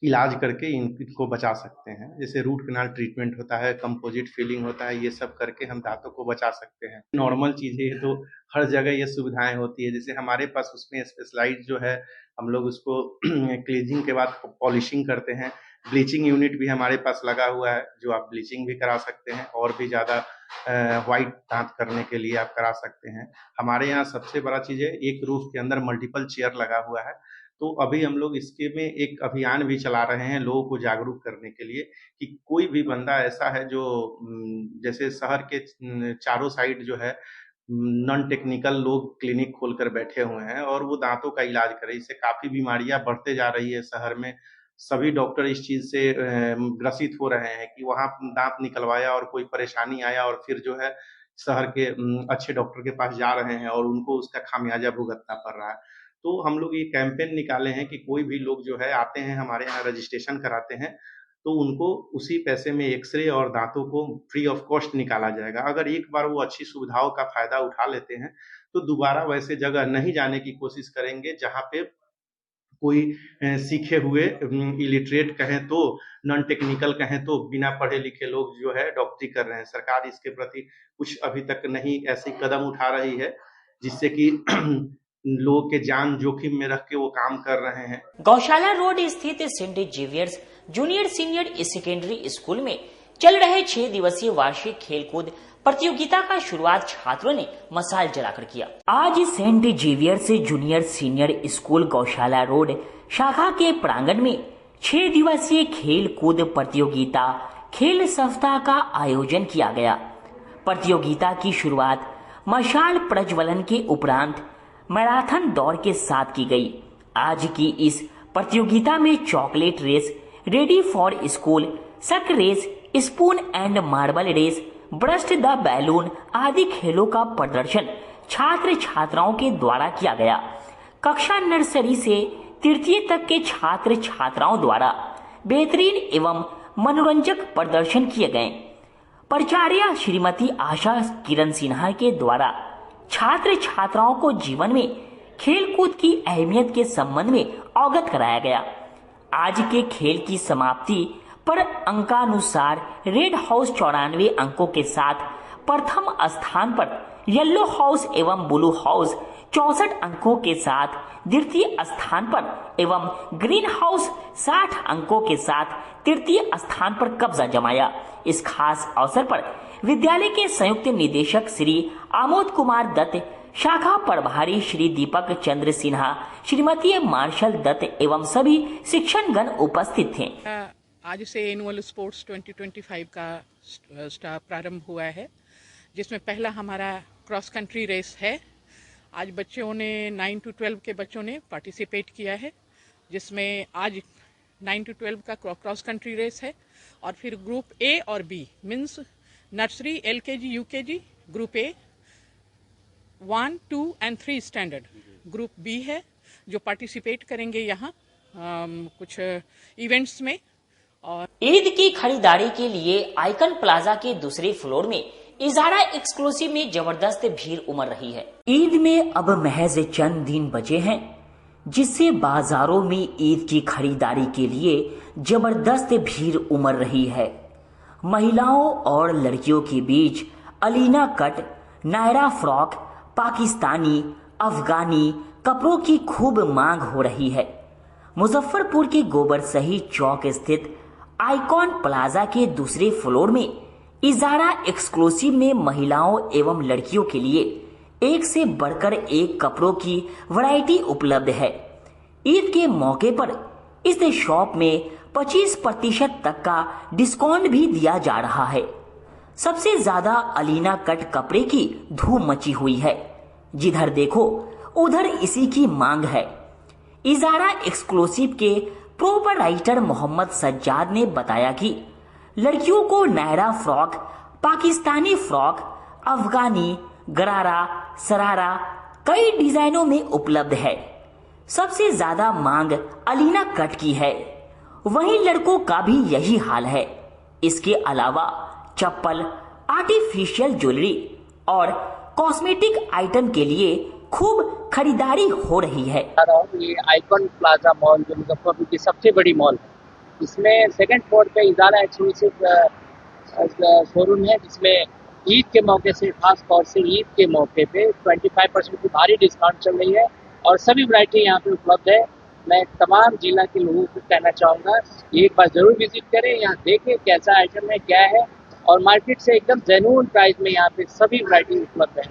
इलाज करके इनको बचा सकते हैं। जैसे रूट कैनाल ट्रीटमेंट होता है, कंपोजिट फिलिंग होता है, ये सब करके हम दांतों को बचा सकते हैं। नॉर्मल चीज़ें है तो हर जगह ये सुविधाएं होती है। जैसे हमारे पास उसमें स्पेशलाइज जो है, हम लोग उसको क्लीजिंग के बाद पॉलिशिंग करते हैं। ब्लीचिंग यूनिट भी हमारे पास लगा हुआ है, जो आप ब्लीचिंग भी करा सकते हैं और भी ज़्यादा वाइट दांत करने के लिए आप करा सकते हैं। हमारे यहाँ सबसे बड़ा चीज़ है, एक रूफ के अंदर मल्टीपल चेयर लगा हुआ है। तो अभी हम लोग इसके में एक अभियान भी चला रहे हैं लोगों को जागरूक करने के लिए कि कोई भी बंदा ऐसा है जो जैसे शहर के चारों साइड जो है नॉन टेक्निकल लोग क्लिनिक खोलकर बैठे हुए हैं और वो दांतों का इलाज करें। इससे काफ़ी बीमारियां बढ़ते जा रही है शहर में। सभी डॉक्टर इस चीज़ से ग्रसित हो रहे हैं कि वहाँ दांत निकलवाया और कोई परेशानी आया और फिर जो है शहर के अच्छे डॉक्टर के पास जा रहे हैं और उनको उसका खामियाजा भुगतना पड़ रहा है। तो हम लोग ये कैंपेन निकाले हैं कि कोई भी लोग जो है आते हैं हमारे यहाँ रजिस्ट्रेशन कराते हैं तो उनको उसी पैसे में एक्सरे और दांतों को फ्री ऑफ कॉस्ट निकाला जाएगा। अगर एक बार वो अच्छी सुविधाओं का फायदा उठा लेते हैं तो दोबारा वैसे जगह नहीं जाने की कोशिश करेंगे जहाँ पे कोई सीखे हुए इलिटरेट कहें तो नॉन टेक्निकल कहें तो बिना पढ़े लिखे लोग जो है डॉक्टरी कर रहे हैं। सरकार इसके प्रति कुछ अभी तक नहीं ऐसी कदम उठा रही है जिससे कि लोगों के जान जोखिम में रख के वो काम कर रहे हैं। गौशाला रोड स्थित Saint Xavier's junior senior secondary school में चल रहे 6 दिवसीय वार्षिक खेलकूद प्रतियोगिता का शुरुआत छात्रों ने मशाल जलाकर किया। आज Saint Xavier's junior senior school Gaushala road शाखा के प्रांगण में 6 दिवसीय खेल कूद प्रतियोगिता खेल सप्ताह का आयोजन किया गया। प्रतियोगिता की शुरुआत मशाल प्रज्वलन के उपरांत मैराथन दौड़ के साथ की गई। आज की इस प्रतियोगिता में chocolate race, ready for school, sack race, spoon and marble race, burst the balloon आदि खेलों का प्रदर्शन छात्र छात्राओं के द्वारा किया गया। कक्षा नर्सरी से तृतीय तक के छात्र छात्राओं द्वारा बेहतरीन एवं मनोरंजक प्रदर्शन किए गए। प्राचार्य श्रीमती आशा किरण सिन्हा के द्वारा छात्र छात्राओं को जीवन में खेलकूद की अहमियत के संबंध में अवगत कराया गया। आज के खेल की समाप्ति पर अंकानुसार रेड हाउस 94 अंकों के साथ प्रथम स्थान पर, येलो हाउस एवं ब्लू हाउस 64 अंकों के साथ द्वितीय स्थान पर एवं ग्रीन हाउस 60 अंकों के साथ तृतीय स्थान पर कब्जा जमाया। इस खास अवसर पर विद्यालय के संयुक्त निदेशक श्री आमोद कुमार दत्त, शाखा प्रभारी श्री दीपक चंद्र सिन्हा, श्रीमती मार्शल दत्त एवं सभी शिक्षणगण उपस्थित थे। आज से एनुअल स्पोर्ट्स 2025 का प्रारंभ हुआ है, जिसमें पहला हमारा क्रॉस कंट्री रेस है। आज बच्चों ने 9 to 12 के बच्चों ने पार्टिसिपेट किया है, जिसमें आज 9 to 12 का क्रॉस कंट्री रेस है और फिर ग्रुप ए और B means nursery, LKG, UKG, group A 1, 2 and 3 standard, group B है जो पार्टिसिपेट करेंगे यहाँ कुछ इवेंट्स में। और ईद की खरीदारी के लिए आइकन प्लाजा के दूसरे फ्लोर में इजारा एक्सक्लूसिव में जबरदस्त भीड़ उमड़ रही है। ईद में अब महज चंद दिन बचे हैं, जिससे बाजारों में ईद की खरीदारी के लिए जबरदस्त भीड़ उमड़ रही है। महिलाओं और लड़कियों के बीच अलीना कट, नायरा फ्रॉक, पाकिस्तानी, अफगानी कपड़ों की खूब मांग हो रही है। मुजफ्फरपुर के गोबर सही चौक स्थित आइकॉन प्लाजा के दूसरे फ्लोर में इजारा एक्सक्लूसिव में महिलाओं एवं लड़कियों के लिए एक से बढ़कर एक कपड़ों की वैरायटी उपलब्ध है। ईद के मौके पर इस शॉप में 25% तक का डिस्काउंट भी दिया जा रहा है। सबसे ज्यादा अलीना कट कपड़े की धूम मची हुई है। जिधर देखो उधर इसी की मांग है। इजारा एक्सक्लूसिव के प्रोपराइटर मोहम्मद सज्जाद ने बताया कि लड़कियों को नायरा फ्रॉक, पाकिस्तानी फ्रॉक, अफगानी, गरारा, सरारा कई डिजाइनों में उपलब्ध है। सबसे ज्यादा मांग अलीना कट की है, वहीं लड़कों का भी यही हाल है। इसके अलावा चप्पल, आर्टिफिशियल ज्वेलरी और कॉस्मेटिक आइटम के लिए खूब खरीदारी हो रही है। ये आइकॉन प्लाजा मॉल जो मुजफ्फरपुर की सबसे बड़ी मॉल है, इसमें सेकंड फ्लोर पे इजारा एक्सक्लूसिव शोरूम है, जिसमें ईद के मौके से, खास तौर से ईद के मौके पे 25% की भारी डिस्काउंट चल रही है और सभी वैरायटी यहाँ पे उपलब्ध है। मैं तमाम जिला के लोगों को कहना चाहूँगा एक बार जरूर विजिट करें, यहाँ देखें कैसा आइटम है, क्या है, और मार्केट से एकदम जेन्युइन प्राइस में यहाँ पे सभी वैरायटी उपलब्ध है।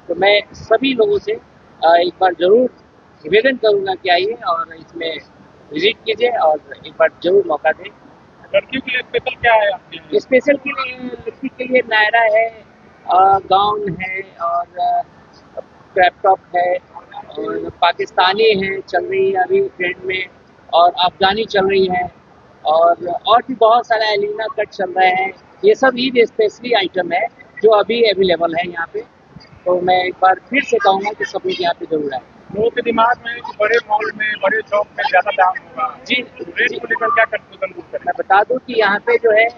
तो मैं सभी लोगों से एक बार जरूर निवेदन करूँगा कि आइए और इसमें विजिट कीजिए और एक बार जरूर मौका दें। लड़कियों के लिए स्पेशल क्या है आपके? स्पेशल के लिए लड़की के लिए नायरा है, गाउन है और क्रैप टॉप है और पाकिस्तानी है, चल रही है अभी ट्रेंड में, और अफगानी चल रही है और भी बहुत सारा एलिना कट चल रहे हैं। ये सब ईद स्पेशली आइटम है जो अभी अवेलेबल है यहाँ पे। तो मैं एक बार फिर से कहूँगा कि सब लोग यहाँ पे जरूर आए। लोगों के दिमाग में कि बड़े मॉल में, बड़े शॉप में ज्यादा दाम होगा, जी रेट को लेकर क्या कंफ्यूजन दूर करें? मैं बता दूं कि यहाँ पे जो है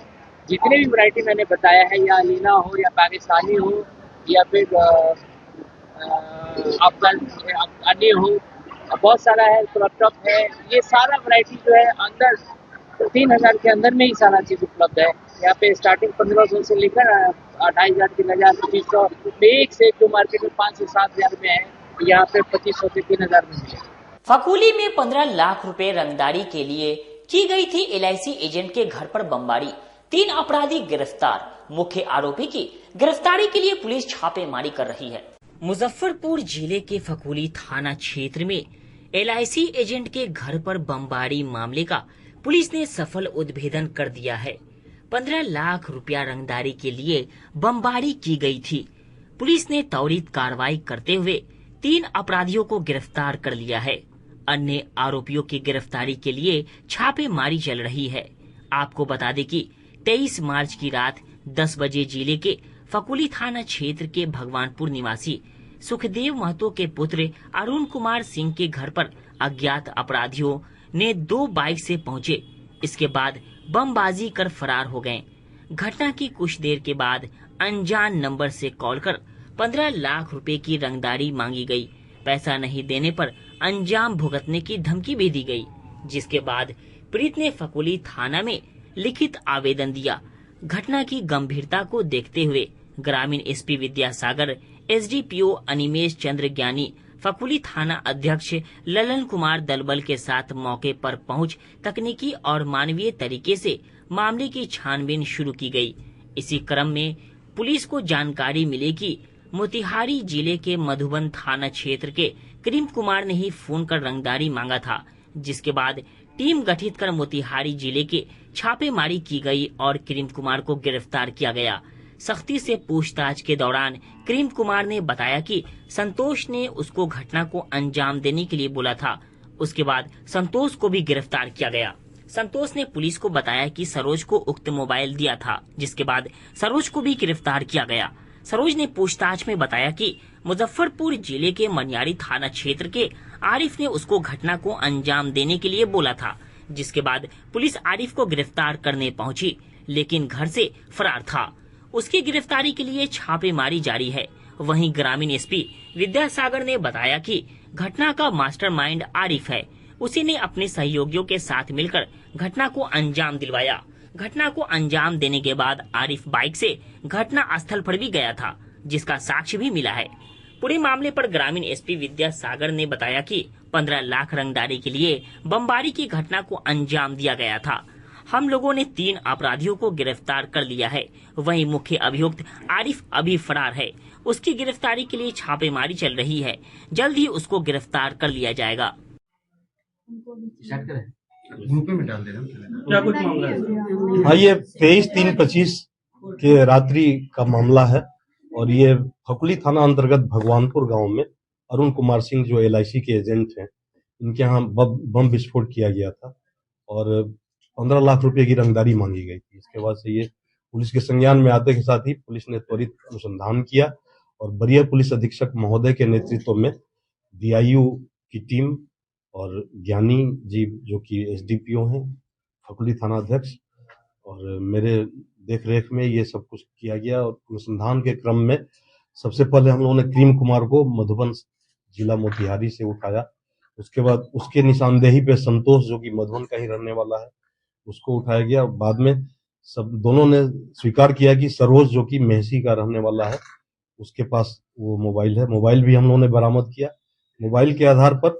जितने भी वैरायटी मैंने बताया है, या लीना हो या पाकिस्तानी हो या फिर अफगानी हो, बहुत सारा है, क्रॉप टॉप है, ये सारा वैरायटी जो है अंदर 3000 के अंदर में ही सारा चीज उपलब्ध है। यहाँ पे स्टार्टिंग 1500 से लेकर 2500, 3000, 2500, एक से जो मार्केट में 5 से 7 हजार में है, यहाँ पे 2500 से 3000 में मिले। फकूली में 15 लाख रुपए रंगदारी के लिए की गई थी LIC एजेंट के घर पर बमबारी, 3 अपराधी गिरफ्तार। मुख्य आरोपी की गिरफ्तारी के लिए पुलिस छापेमारी कर रही है। मुजफ्फरपुर जिले के फकूली थाना क्षेत्र में LIC एजेंट के घर पर बमबारी मामले का पुलिस ने सफल उद्भेदन कर दिया है। 15 लाख रुपया रंगदारी के लिए बमबारी की गई थी। पुलिस ने त्वरित कार्रवाई करते हुए 3 अपराधियों को गिरफ्तार कर लिया है। अन्य आरोपियों की गिरफ्तारी के लिए छापेमारी चल रही है। आपको बता दें कि 23 मार्च की रात 10 बजे जिले के फकुली थाना क्षेत्र के भगवानपुर निवासी सुखदेव महतो के पुत्र अरुण कुमार सिंह के घर पर अज्ञात अपराधियों ने 2 बाइक से पहुंचे। इसके बाद बमबाजी कर फरार हो गए। घटना की कुछ देर के बाद अनजान नंबर से कॉल कर 15 लाख रुपए की रंगदारी मांगी गई। पैसा नहीं देने पर अंजाम भुगतने की धमकी भी दी गई, जिसके बाद पीड़ित ने फकुली थाना में लिखित आवेदन दिया। घटना की गंभीरता को देखते हुए ग्रामीण SP विद्यासागर, SDPO अनिमेश चंद्र ज्ञानी, फकुली थाना अध्यक्ष ललन कुमार दलबल के साथ मौके पर पहुंच तकनीकी और मानवीय तरीके से मामले की छानबीन शुरू की गई। इसी क्रम में पुलिस को जानकारी मिली कि मोतिहारी जिले के मधुबन थाना क्षेत्र के क्रीम कुमार ने ही फोन कर रंगदारी मांगा था, जिसके बाद टीम गठित कर मोतिहारी जिले के छापेमारी की गई और क्रीम कुमार को गिरफ्तार किया गया। सख्ती से पूछताछ के दौरान क्रीम कुमार ने बताया कि संतोष ने उसको घटना को अंजाम देने के लिए बोला था। उसके बाद संतोष को भी गिरफ्तार किया गया। संतोष ने पुलिस को बताया कि सरोज को उक्त मोबाइल दिया था, जिसके बाद सरोज को भी गिरफ्तार किया गया। सरोज ने पूछताछ में बताया कि मुजफ्फरपुर जिले के मनियारी थाना क्षेत्र के आरिफ ने उसको घटना को अंजाम देने के लिए बोला था, जिसके बाद पुलिस आरिफ को गिरफ्तार करने पहुंची, लेकिन घर से फरार था। उसकी गिरफ्तारी के लिए छापेमारी जारी है। वहीं ग्रामीण SP विद्यासागर ने बताया कि घटना का मास्टरमाइंड आरिफ है। उसी ने अपने सहयोगियों के साथ मिलकर घटना को अंजाम दिलवाया। घटना को अंजाम देने के बाद आरिफ बाइक से घटना स्थल पर भी गया था, जिसका साक्ष्य भी मिला है। पूरे मामले पर ग्रामीण SP विद्यासागर ने बताया कि 15 लाख रंगदारी के लिए बमबारी की घटना को अंजाम दिया गया था। हम लोगों ने 3 अपराधियों को गिरफ्तार कर लिया है। वहीं मुख्य अभियुक्त आरिफ अभी फरार है। उसकी गिरफ्तारी के लिए छापेमारी चल रही है। जल्द ही उसको गिरफ्तार कर लिया जाएगा। में डाल दे क्या कुछ मामला है? हाँ, ये 23/3/25 के रात्रि का मामला है और ये फकुली थाना अंतर्गत भगवानपुर गांव में अरुण कुमार सिंह जो LIC के एजेंट हैं, इनके यहाँ बम विस्फोट किया गया था और 15 लाख रुपए की रंगदारी मांगी गई थी। इसके बाद से ये पुलिस के संज्ञान में आते के साथ ही पुलिस ने त्वरित अनुसंधान किया और वरीय पुलिस अधीक्षक महोदय के नेतृत्व में DIU की टीम और ज्ञानी जी जो कि SDPO हैं, फकुली थाना अध्यक्ष, और मेरे देखरेख में ये सब कुछ किया गया और अनुसंधान के क्रम में सबसे पहले हम लोगों ने क्रीम कुमार को मधुबन जिला मोतिहारी से उठाया। उसके बाद उसके निशानदेही पे संतोष जो कि मधुबन का ही रहने वाला है उसको उठाया गया। बाद में सब दोनों ने स्वीकार किया कि सरोज जो कि मेहसी का रहने वाला है उसके पास वो मोबाइल है। मोबाइल भी हम लोगों ने बरामद किया। मोबाइल के आधार पर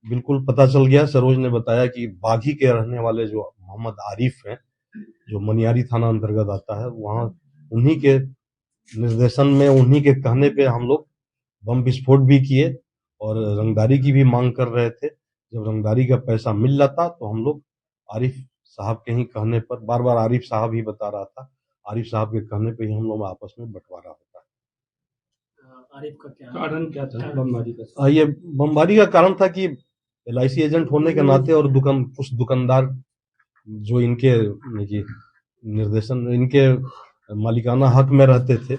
बिल्कुल पता चल गया, सरोज ने बताया कि बाघी के रहने वाले जो मोहम्मद आरिफ हैं जो मनियारी थाना अंतर्गत आता है, वहाँ उन्हीं के निर्देशन में, उन्हीं के कहने पे हम लोग बम विस्फोट भी किए और रंगदारी की भी मांग कर रहे थे। जब रंगदारी का पैसा मिल जाता तो हम लोग आरिफ साहब के ही कहने पर, बार बार आरिफ साहब ही बता रहा था, आरिफ साहब के कहने पे ही हम लोग आपस में बंटवारा होता है। आरिफ का कारण क्या था बमबारी का? ये बमबारी का कारण था कि LIC एजेंट होने के नाते और कुछ दुकानदार जो इनके निर्देशन, इनके मालिकाना हक में रहते थे,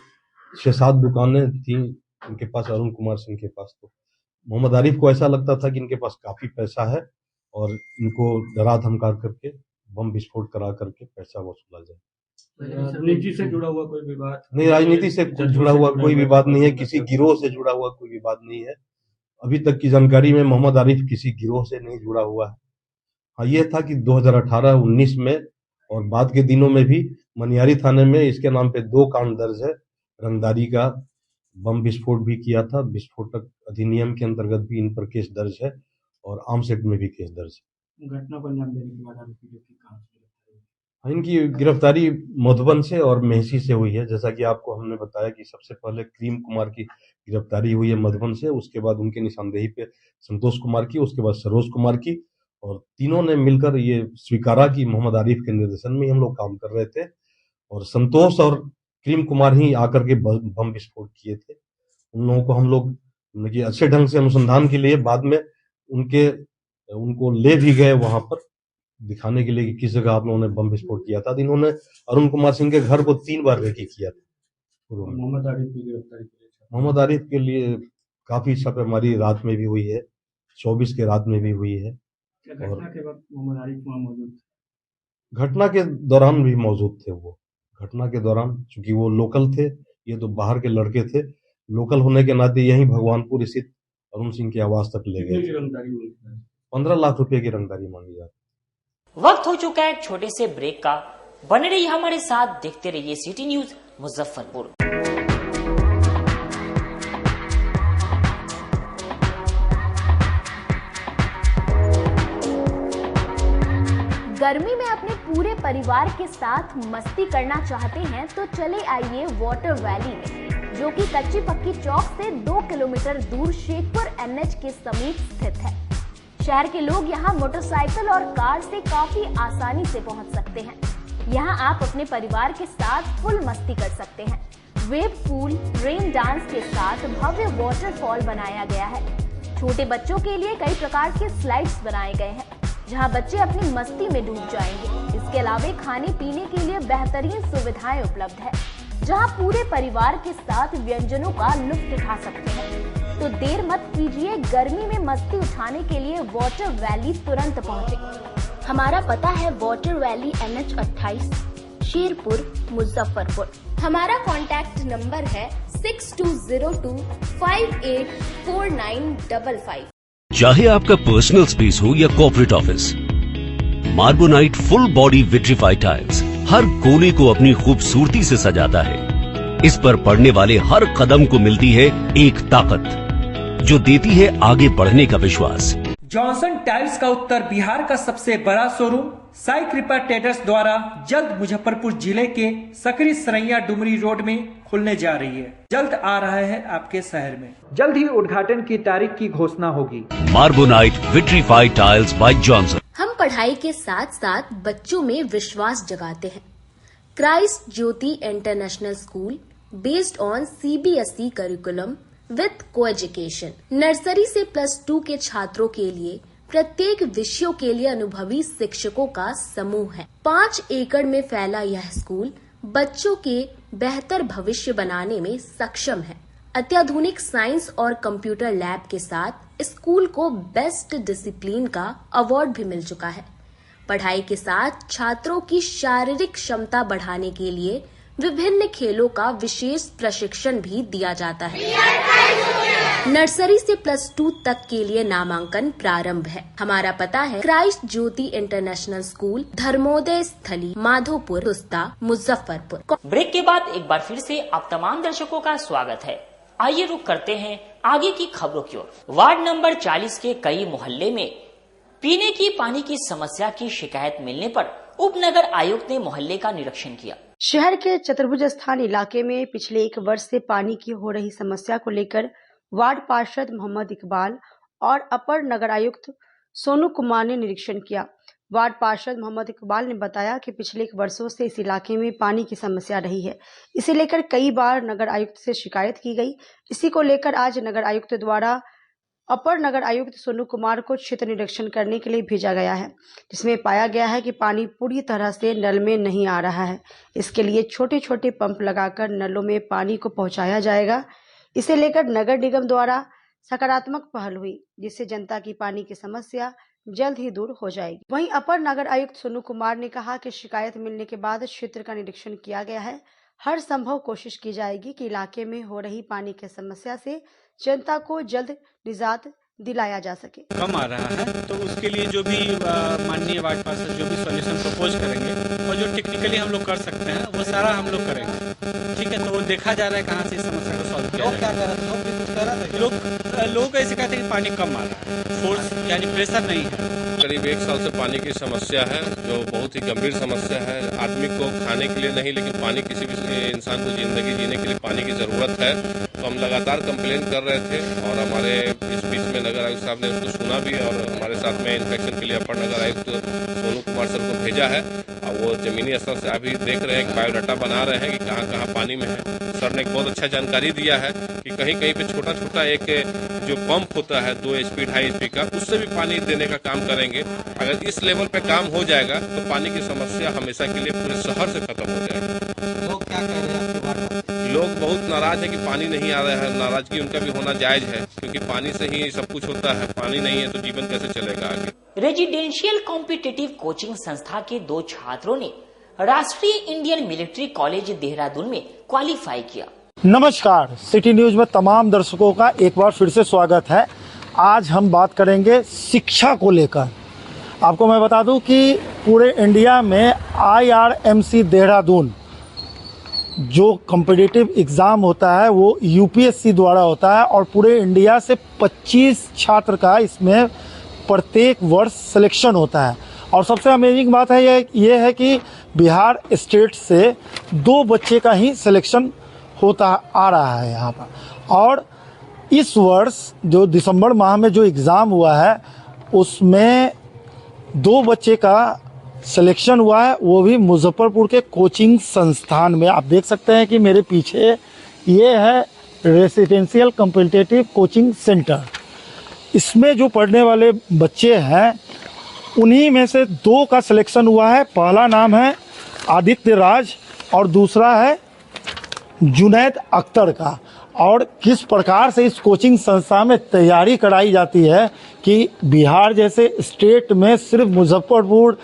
6-7 दुकानें थी इनके पास, अरुण कुमार सिंह के पास। तो मोहम्मद आरिफ को ऐसा लगता था कि इनके पास काफी पैसा है और इनको डरा धमका करके बम विस्फोट करा करके पैसा वसूला जाए। राजनीति से जुड़ा हुआ कोई विवाद नहीं, राजनीति से जुड़ा हुआ कोई विवाद नहीं है, किसी गिरोह से जुड़ा हुआ कोई विवाद नहीं है। अभी तक की जानकारी में मोहम्मद आरिफ किसी गिरोह से नहीं जुड़ा हुआ है। हाँ, ये था कि 2018-19 में और बाद के दिनों में भी मनियारी थाने में इसके नाम पे 2 कांड दर्ज है। रंगदारी का बम विस्फोट भी किया था, विस्फोटक अधिनियम के अंतर्गत भी इन पर केस दर्ज है और आर्म्स एक्ट में भी केस दर्ज है। घटना को अंजाम देने के बाद आरोपी लोग की कहां से हाँ, इनकी गिरफ्तारी मधुबन से और मेहसी से हुई है। जैसा कि आपको हमने बताया कि सबसे पहले क्रीम कुमार की गिरफ्तारी हुई है मधुबन से, उसके बाद उनके निशानदेही पे संतोष कुमार की, उसके बाद सरोज कुमार की, और तीनों ने मिलकर ये स्वीकारा कि मोहम्मद आरिफ के निर्देशन में हम लोग काम कर रहे थे और संतोष और क्रीम कुमार ही आकर के बम विस्फोट किए थे। उन लोगों को हम लोग अच्छे ढंग से अनुसंधान के लिए बाद में उनको ले भी गए वहां पर दिखाने के लिए कि किस जगह आप लोगों ने बम विस्फोट किया था। इन्होंने अरुण कुमार सिंह के घर को 3 बार रेकी किया था। मोहम्मद आरिफ की गिरफ्तारी मोहम्मद आरिफ के लिए काफी छापेमारी रात में भी हुई है, 24 के रात में भी हुई है। घटना के वक्त मोहम्मद आरिफ वहां मौजूद थे? घटना के दौरान भी मौजूद थे वो। घटना के दौरान चूंकि वो लोकल थे, ये तो बाहर के लड़के थे, लोकल होने के नाते यहीं भगवानपुर स्थित अरुण सिंह के आवास तक ले गए। 15 लाख रुपए की रंगदारी मांगी जाती। वक्त हो चुका है एक छोटे से ब्रेक का। बने रहिए हमारे साथ, देखते रहिए सिटी न्यूज मुजफ्फरपुर। गर्मी में अपने पूरे परिवार के साथ मस्ती करना चाहते हैं तो चले आइए वाटर वैली में, जो कि कच्ची पक्की चौक से 2 किलोमीटर दूर शेखपुर NH के समीप स्थित है। शहर के लोग यहाँ मोटरसाइकिल और कार से काफी आसानी से पहुँच सकते हैं। यहाँ आप अपने परिवार के साथ फुल मस्ती कर सकते हैं। वेव पूल, रेन डांस के साथ भव्य वाटरफॉल बनाया गया है। छोटे बच्चों के लिए कई प्रकार के स्लाइड्स बनाए गए हैं, जहां बच्चे अपनी मस्ती में डूब जाएंगे। इसके अलावा खाने पीने के लिए बेहतरीन सुविधाएं उपलब्ध है, जहां पूरे परिवार के साथ व्यंजनों का लुत्फ उठा सकते हैं। तो देर मत कीजिए, गर्मी में मस्ती उठाने के लिए वाटर वैली तुरंत पहुंचे। हमारा पता है water valley NH 28, Sherpur, Muzaffarpur. हमारा कॉन्टैक्ट नंबर है 6202 584955। चाहे आपका पर्सनल स्पेस हो या corporate office, Marbonite full body vitrified tiles हर कोने को अपनी खूबसूरती से सजाता है। इस पर पड़ने वाले हर कदम को मिलती है एक ताकत, जो देती है आगे बढ़ने का विश्वास। जॉनसन टाइल्स का उत्तर बिहार का सबसे बड़ा शोरूम साई कृपा ट्रेडर्स द्वारा जल्द मुजफ्फरपुर जिले के सकरी सरैया डुमरी रोड में खुलने जा रही है। जल्द आ रहा है आपके शहर में। जल्द ही उद्घाटन की तारीख की घोषणा होगी। मार्बोनाइट विट्रीफाइड टाइल्स बाय जॉनसन। हम पढ़ाई के साथ साथ बच्चों में विश्वास जगाते हैं। Christ Jyoti international school based on CBSE curriculum with co-education. Nursery से +2 के छात्रों के लिए प्रत्येक विषयों के लिए अनुभवी शिक्षकों का समूह है। 5 एकड़ में फैला यह स्कूल बच्चों के बेहतर भविष्य बनाने में सक्षम है। अत्याधुनिक साइंस और कंप्यूटर लैब के साथ स्कूल को बेस्ट डिसिप्लिन का अवार्ड भी मिल चुका है। पढ़ाई के साथ छात्रों की शारीरिक क्षमता बढ़ाने के लिए विभिन्न खेलों का विशेष प्रशिक्षण भी दिया जाता है। नर्सरी से +2 तक के लिए नामांकन प्रारंभ है। हमारा पता है Christ Jyoti international school, Dharmodaya स्थली, माधोपुर, रुस्ता, मुजफ्फरपुर। ब्रेक के बाद एक बार फिर से आप तमाम दर्शकों का स्वागत है। आइए रुक करते हैं आगे की खबरों की ओर। वार्ड नंबर 40 के कई मोहल्ले में पीने की पानी की समस्या की शिकायत मिलने पर उप नगर आयुक्त ने मोहल्ले का निरीक्षण किया। शहर के चतुर्भुज स्थान इलाके में पिछले 1 वर्ष से पानी की हो रही समस्या को लेकर वार्ड पार्षद मोहम्मद इकबाल और अपर नगर आयुक्त सोनू कुमार ने निरीक्षण किया। वार्ड पार्षद मोहम्मद इकबाल ने बताया कि पिछले 1 वर्षों से इस इलाके में पानी की समस्या रही है। इसे लेकर कई बार नगर आयुक्त से शिकायत की गई। इसी को लेकर आज नगर आयुक्त द्वारा अपर नगर आयुक्त सोनू कुमार को क्षेत्र निरीक्षण करने के लिए भेजा गया है, जिसमें पाया गया है कि पानी पूरी तरह से नल में नहीं आ रहा है। इसके लिए छोटे छोटे पंप लगाकर नलों में पानी को पहुंचाया जाएगा। इसे लेकर नगर निगम द्वारा सकारात्मक पहल हुई, जिससे जनता की पानी की समस्या जल्द ही दूर हो जाएगी। वहीं अपर नगर आयुक्त सोनू कुमार ने कहा कि शिकायत मिलने के बाद क्षेत्र का निरीक्षण किया गया है। हर संभव कोशिश की जाएगी कि इलाके में हो रही पानी की समस्या से जनता को जल्द निजात दिलाया जा सके। कम आ रहा है तो उसके लिए जो भी माननीय वार्ड पार्षद जो भी सॉल्यूशन प्रपोज करेंगे और जो टेक्निकली हम लोग कर सकते हैं वो सारा हम लोग करेंगे। ठीक है, तो वो देखा जा रहा है कहाँ से इस समस्या को सॉल्व किया जाए। लोग ऐसे कहते हैं कि पानी कम आ रहा है, फोर्स यानी प्रेशर नहीं है। करीब 1 साल से पानी की समस्या है, जो बहुत ही गंभीर समस्या है। आदमी को खाने के लिए नहीं, लेकिन पानी किसी भी इंसान को जिंदगी जीने के लिए पानी की जरूरत है। तो हम लगातार कंप्लेन कर रहे थे और हमारे इस बीच में नगर आयुक्त साहब ने उसको सुना भी और हमारे साथ में इंस्पेक्शन के लिए अपर नगर आयुक्त सोनू कुमार सर को भेजा है। और वो जमीनी स्तर से अभी देख रहे हैं कि बायोडाटा बना रहे हैं कि कहाँ कहाँ पानी में है। सर ने एक बहुत अच्छा जानकारी दिया है कि कहीं कहीं पे छोटा छोटा एक जो पंप होता है 2 HP 2.5 HP का, उससे भी पानी देने का काम करेंगे। अगर इस लेवल पे काम हो जाएगा तो पानी की समस्या हमेशा के लिए पूरे शहर से खत्म हो जाएगी। लोग क्या कह रहे हैं? लोग बहुत नाराज है कि पानी नहीं आ रहा है। नाराजगी उनका भी होना जायज है, क्योंकि पानी से ही सब कुछ होता है। पानी नहीं है तो जीवन कैसे चलेगा आगे। रेजिडेंशियल कॉम्पिटिटिव कोचिंग संस्था के 2 छात्रों ने राष्ट्रीय इंडियन मिलिट्री कॉलेज देहरादून में क्वालिफाई किया। नमस्कार, सिटी न्यूज में तमाम दर्शकों का एक बार फिर से स्वागत है। आज हम बात करेंगे शिक्षा को लेकर। आपको मैं बता दूं कि पूरे इंडिया में IRMC देहरादून जो कॉम्पिटिटिव एग्ज़ाम होता है वो UPSC द्वारा होता है और पूरे इंडिया से 25 छात्र का इसमें प्रत्येक वर्ष सिलेक्शन होता है। और सबसे अमेजिंग बात है ये है कि बिहार स्टेट से 2 बच्चे का ही सिलेक्शन होता आ रहा है यहाँ पर। और इस वर्ष जो दिसंबर माह में जो एग्ज़ाम हुआ है उसमें 2 बच्चे का सिलेक्शन हुआ है, वो भी मुजफ्फरपुर के कोचिंग संस्थान में। आप देख सकते हैं कि मेरे पीछे ये है रेसिडेंशियल कॉम्पिटिटिव कोचिंग सेंटर। इसमें जो पढ़ने वाले बच्चे हैं उन्हीं में से 2 का सिलेक्शन हुआ है। पहला नाम है आदित्य राज और दूसरा है जुनैद अख्तर का। और किस प्रकार से इस कोचिंग संस्था में तैयारी कराई जाती है कि बिहार जैसे स्टेट में सिर्फ मुजफ्फरपुर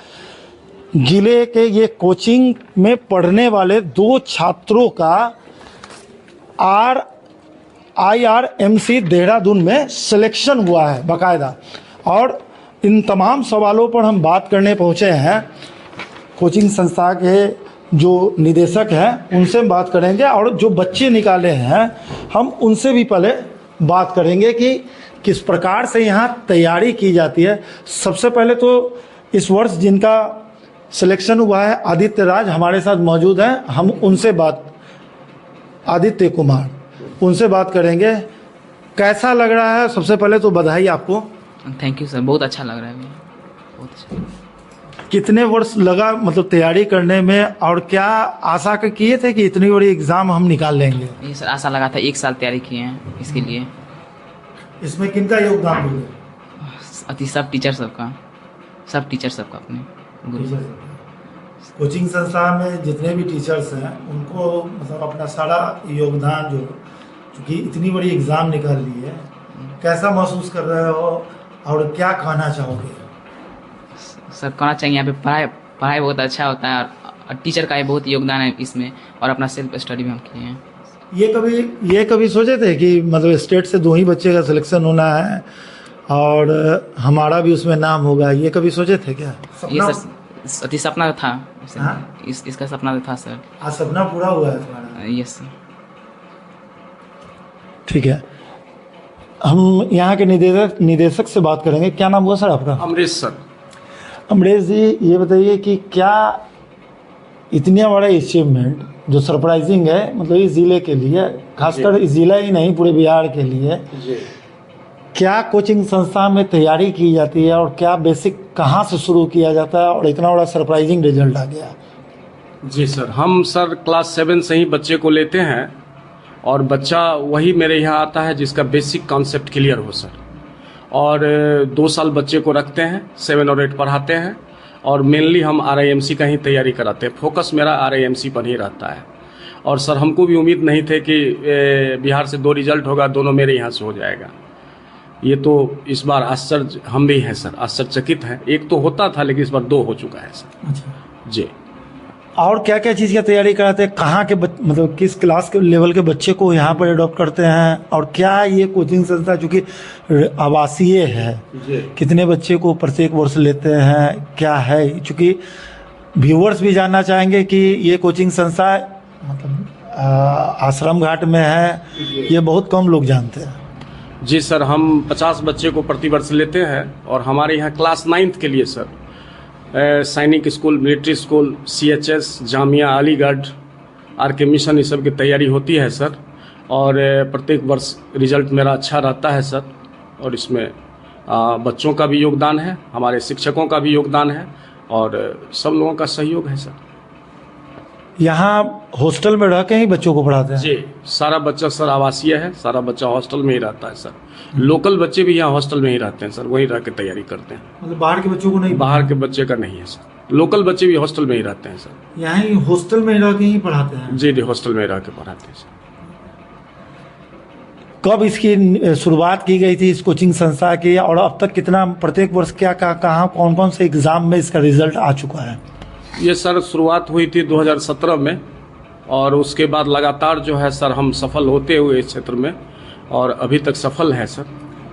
जिले के ये कोचिंग में पढ़ने वाले 2 छात्रों का IRMC देहरादून में सिलेक्शन हुआ है बाकायदा। और इन तमाम सवालों पर हम बात करने पहुँचे हैं। कोचिंग संस्था के जो निदेशक हैं उनसे बात करेंगे और जो बच्चे निकाले हैं हम उनसे भी पहले बात करेंगे कि किस प्रकार से यहाँ तैयारी की जाती है। सबसे पहले तो इस वर्ष जिनका सिलेक्शन हुआ है आदित्य राज हमारे साथ मौजूद हैं। हम उनसे आदित्य कुमार उनसे बात करेंगे। कैसा लग रहा है? सबसे पहले तो बधाई आपको। थैंक यू सर, बहुत अच्छा लग रहा है। बहुत अच्छा। कितने वर्ष लगा मतलब तैयारी करने में और क्या आशा किए थे कि इतनी बड़ी एग्जाम हम निकाल लेंगे? ये सर आशा लगा था, 1 साल तैयारी किए हैं इसके लिए। इसमें किनका योगदान मिले? सब टीचर सबका अपने कोचिंग संस्था में जितने भी टीचर्स हैं उनको मतलब अपना सारा योगदान जो चूँकि इतनी बड़ी एग्ज़ाम निकाल ली है, कैसा महसूस कर रहे हो और क्या कहना चाहोगे? सर कहना चाहिए यहाँ पे पढ़ाई बहुत अच्छा होता है और और टीचर का भी बहुत योगदान है इसमें, और अपना सेल्फ स्टडी भी हम किए हैं। ये कभी सोचे थे कि मतलब स्टेट से 2 ही बच्चे का सिलेक्शन होना है और हमारा भी उसमें नाम होगा, ये कभी सोचे थे क्या? ये सर सपना था। इसका सपना था सर। आज सपना पूरा हुआ है तुम्हारा? Yes sir. ठीक है, हम यहाँ के निदेशक से बात करेंगे। क्या नाम हुआ सर आपका? अमरीश सर। अमरीश जी, ये बताइए कि क्या इतना बड़ा अचीवमेंट जो सरप्राइजिंग है, मतलब इस ज़िले के लिए, खासकर इस ज़िला ही नहीं पूरे बिहार के लिए, क्या कोचिंग संस्था में तैयारी की जाती है और क्या बेसिक कहाँ से शुरू किया जाता है और इतना बड़ा सरप्राइजिंग रिजल्ट आ गया? जी सर, हम सर क्लास 7 से ही बच्चे को लेते हैं और बच्चा वही मेरे यहाँ आता है जिसका बेसिक कॉन्सेप्ट क्लियर हो सर। और 2 साल बच्चे को रखते हैं, 7 और 8 पढ़ाते हैं और मेनली हम RIMC का ही तैयारी कराते हैं। फोकस मेरा RIMC पर ही रहता है। और सर हमको भी उम्मीद नहीं थे कि बिहार से 2 रिजल्ट होगा, दोनों मेरे यहाँ से हो जाएगा। ये तो इस बार आश्चर्य हम भी हैं सर, आश्चर्यचकित हैं। एक तो होता था लेकिन इस बार 2 हो चुका है सर। अच्छा जी। और क्या क्या चीज़ की तैयारी कराते हैं? कहाँ के मतलब किस क्लास के लेवल के बच्चे को यहाँ पर अडॉप्ट करते हैं? और क्या ये कोचिंग संस्था चूँकि आवासीय है, कितने बच्चे को प्रत्येक वर्ष लेते हैं, क्या है? चूँकि व्यूअर्स भी जानना चाहेंगे कि ये कोचिंग संस्था मतलब आश्रम घाट में है, ये बहुत कम लोग जानते हैं। जी सर, हम 50 बच्चे को प्रतिवर्ष लेते हैं और हमारे यहाँ क्लास 9th के लिए सर सैनिक school, military school, CHS, Jamia Aligarh, RK mission, इस सब की तैयारी होती है सर। और प्रत्येक वर्ष रिजल्ट मेरा अच्छा रहता है सर। और इसमें बच्चों का भी योगदान है, हमारे शिक्षकों का भी योगदान है और सब लोगों का सहयोग है सर। यहाँ हॉस्टल में रह के ही बच्चों को पढ़ाते हैं? जी, सारा बच्चा सर आवासीय है, सारा बच्चा हॉस्टल में ही रहता है सर। लोकल बच्चे भी यहाँ हॉस्टल में ही रहते हैं सर, वहीं रह के तैयारी करते हैं। मतलब बाहर के बच्चों को नहीं? बाहर के बच्चे का नहीं है सर, लोकल बच्चे भी हॉस्टल में ही रहते हैं सर। यहाँ ही हॉस्टल में रह के ही पढ़ाते हैं? जी, हॉस्टल में रह के पढ़ाते हैं सर। कब इसकी शुरुआत की गई थी इस कोचिंग संस्था की, और अब तक कितना प्रत्येक वर्ष क्या कहाँ कौन कौन से एग्जाम में इसका रिजल्ट आ चुका है? ये सर शुरुआत हुई थी 2017 में और उसके बाद लगातार जो है सर हम सफल होते हुए इस क्षेत्र में और अभी तक सफल है सर।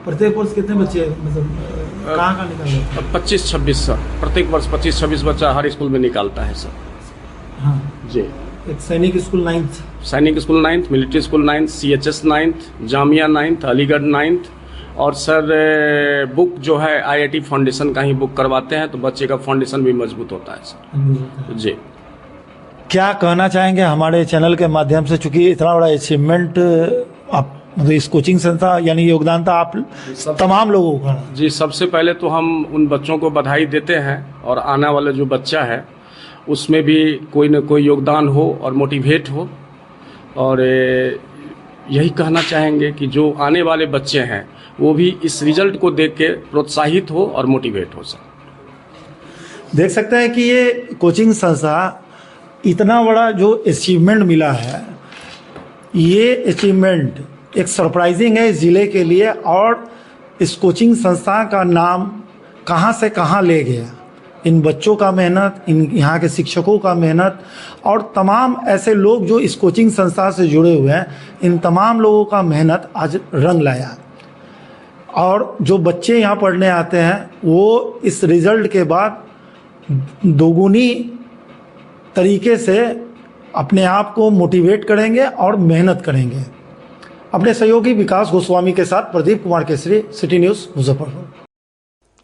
प्रत्येक वर्ष कितने बच्चे मतलब कहाँ निकालते हैं? 25-26 सर, प्रत्येक वर्ष 25-26 बच्चा हर स्कूल में निकालता है सर। हाँ जी। एक सैनिक स्कूल 9th, सैनिक school 9th, military school 9th, CHS 9th, Jamia 9th, Aligarh 9th। और सर बुक जो है IIT फाउंडेशन का ही बुक करवाते हैं तो बच्चे का फाउंडेशन भी मजबूत होता है सर। जी। क्या कहना चाहेंगे हमारे चैनल के माध्यम से, चूंकि इतना बड़ा अचीवमेंट आप मतलब इस कोचिंग संस्था यानी योगदान था आप तमाम लोगों का? जी, सबसे पहले तो हम उन बच्चों को बधाई देते हैं और आने वाला जो बच्चा है उसमें भी कोई न कोई योगदान हो और मोटिवेट हो। और यही कहना चाहेंगे कि जो आने वाले बच्चे हैं वो भी इस रिजल्ट को देख के प्रोत्साहित हो और मोटिवेट हो सर। देख सकते हैं कि ये कोचिंग संस्था इतना बड़ा जो अचीवमेंट मिला है, ये अचीवमेंट एक सरप्राइजिंग है इस ज़िले के लिए। और इस कोचिंग संस्था का नाम कहां से कहां ले गया, इन बच्चों का मेहनत, इन यहाँ के शिक्षकों का मेहनत और तमाम ऐसे लोग जो इस कोचिंग संस्था से जुड़े हुए हैं, इन तमाम लोगों का मेहनत आज रंग लाया। और जो बच्चे यहाँ पढ़ने आते हैं वो इस रिज़ल्ट के बाद दोगुनी तरीके से अपने आप को मोटिवेट करेंगे और मेहनत करेंगे। अपने सहयोगी विकास गोस्वामी के साथ प्रदीप कुमार केसरी, सिटी न्यूज़, मुजफ्फरपुर।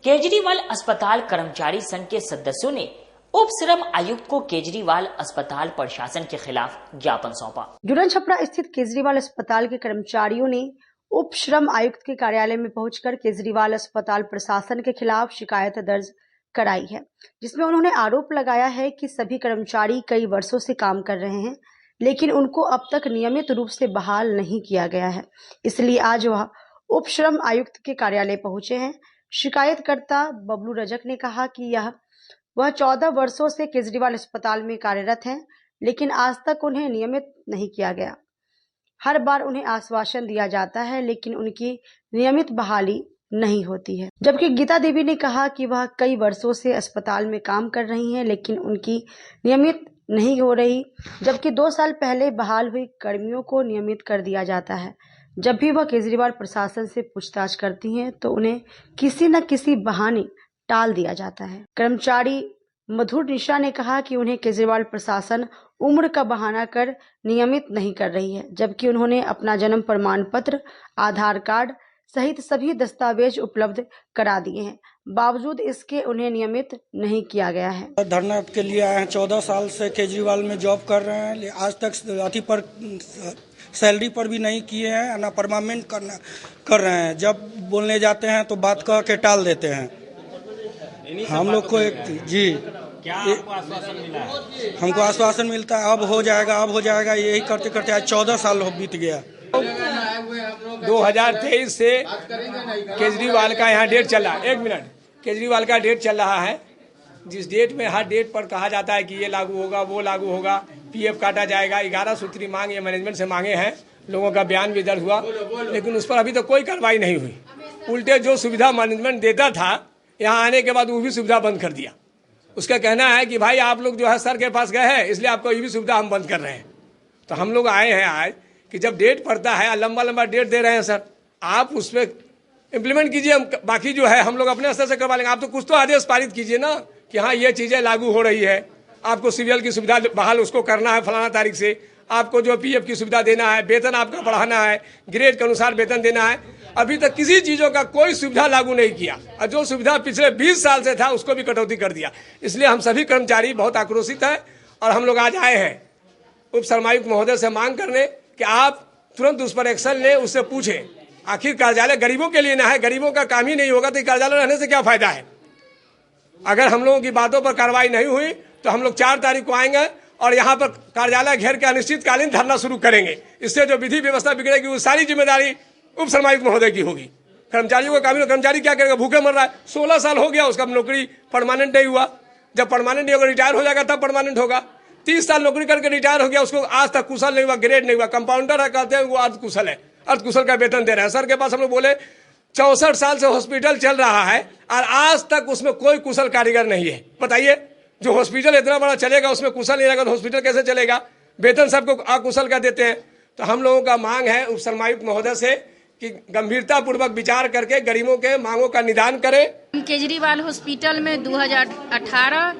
केजरीवाल अस्पताल कर्मचारी संघ के सदस्यों ने उप श्रम आयुक्त को केजरीवाल अस्पताल प्रशासन के खिलाफ ज्ञापन सौंपा। जुड़न छपरा स्थित केजरीवाल अस्पताल के कर्मचारियों ने उप श्रम आयुक्त के कार्यालय में पहुंचकर केजरीवाल अस्पताल प्रशासन के खिलाफ शिकायत दर्ज कराई है, जिसमें उन्होंने आरोप लगाया है कि सभी कर्मचारी कई वर्षों से काम कर रहे हैं लेकिन उनको अब तक नियमित रूप से बहाल नहीं किया गया है। इसलिए आज वह उप श्रम आयुक्त के कार्यालय पहुंचे हैं। शिकायतकर्ता बबलू रजक ने कहा कि वह 14 वर्षों से केजरीवाल अस्पताल में कार्यरत हैं, लेकिन आज तक उन्हें नियमित नहीं किया गया। हर बार उन्हें आश्वासन दिया जाता है लेकिन उनकी नियमित बहाली नहीं होती है। जबकि गीता देवी ने कहा कि वह कई वर्षों से अस्पताल में काम कर रही हैं लेकिन उनकी नियमित नहीं हो रही, जबकि 2 साल पहले बहाल हुई कर्मियों को नियमित कर दिया जाता है। जब भी वह केजरीवाल प्रशासन से पूछताछ करती हैं तो उन्हें किसी न किसी बहाने टाल दिया जाता है। कर्मचारी मधुर निशा ने कहा कि उन्हें केजरीवाल प्रशासन उम्र का बहाना कर नियमित नहीं कर रही है, जबकि उन्होंने अपना जन्म प्रमाण पत्र, आधार कार्ड सहित सभी दस्तावेज उपलब्ध करा दिए हैं, बावजूद इसके उन्हें नियमित नहीं किया गया है। धरना के लिए आए हैं। 14 साल से केजरीवाल में जॉब कर रहे हैं, आज तक अति पर सैलरी पर भी नहीं किए हैं, ना परमानेंट कर रहे हैं। जब बोलने जाते हैं तो बात कह के टाल देते हैं। हम लोग को क्या आपको आश्वासन मिला है? हमको आश्वासन मिलता है अब हो जाएगा, अब हो जाएगा, यही करते करते आज 14 साल बीत गया। 2023 से केजरीवाल का यहाँ डेट चल रहा है। 1 मिनट, केजरीवाल का डेट चल रहा है, जिस डेट में हर डेट पर कहा जाता है कि ये लागू होगा, वो लागू होगा, पीएफ काटा जाएगा। 11 सूत्री मांग ये मैनेजमेंट से मांगे हैं, लोगों का बयान भी दर्ज हुआ, लेकिन उस पर अभी तक कोई कार्रवाई नहीं हुई। उल्टे जो सुविधा मैनेजमेंट देता था, यहाँ आने के बाद वो भी सुविधा बंद कर दिया। उसका कहना है कि भाई आप लोग जो है सर के पास गए हैं, इसलिए आपको ये भी सुविधा हम बंद कर रहे हैं। तो हम लोग आए हैं आज कि जब डेट पड़ता है, लंबा लंबा डेट दे रहे हैं सर, आप उस पर इम्प्लीमेंट कीजिए, हम बाकी जो है हम लोग अपने स्तर से करवा लेंगे। आप तो कुछ तो आदेश पारित कीजिए ना कि हाँ ये चीजें लागू हो रही है, आपको सीरियल की सुविधा बहाल उसको करना है फलाना तारीख से, आपको जो पीएफ की सुविधा देना है, वेतन आपका बढ़ाना है, ग्रेड के अनुसार वेतन देना है। अभी तक किसी चीजों का कोई सुविधा लागू नहीं किया, और जो सुविधा पिछले 20 साल से था उसको भी कटौती कर दिया। इसलिए हम सभी कर्मचारी बहुत आक्रोशित हैं और हम लोग आज आए हैं उप श्रमायुक्त महोदय से मांग करने कि आप तुरंत उस पर एक्शन लें, उससे पूछें आखिर कार्यालय गरीबों के लिए ना है, गरीबों का काम ही नहीं होगा तो कार्यालय रहने से क्या फायदा है। अगर हम लोगों की बातों पर कार्रवाई नहीं हुई तो हम लोग 4 तारीख को आएंगे और यहाँ पर कार्यालय घेर के अनिश्चितकालीन धरना शुरू करेंगे। इससे जो विधि व्यवस्था बिगड़ेगी वो सारी जिम्मेदारी उप श्रमायुक्त महोदय की होगी। कर्मचारियों का काम, कर्मचारी क्या करेगा, भूखे मर रहा है। 16 साल हो गया उसका नौकरी परमानेंट नहीं हुआ, जब परमानेंट नहीं होगा रिटायर हो जाएगा तब परमानेंट होगा। 30 साल नौकरी करके रिटायर हो गया, उसको आज तक कुशल नहीं हुआ, ग्रेड नहीं हुआ, कंपाउंडर है कहते हैं वो अर्धकुशल है, अर्धकुशल का वेतन दे रहे हैं। सर के पास हम लोग बोले 64 साल से हॉस्पिटल चल रहा है और आज तक उसमें कोई कुशल कारीगर नहीं है। बताइए, जो हॉस्पिटल इतना बड़ा चलेगा उसमें कुशल नहीं रहेगा तो हॉस्पिटल कैसे चलेगा। वेतन सबको अकुशल का देते हैं। तो हम लोगों का मांग है उप श्रमायुक्त महोदय से कि गंभीरता पूर्वक विचार करके गरीबों के मांगों का निदान करें। केजरीवाल हॉस्पिटल में 2018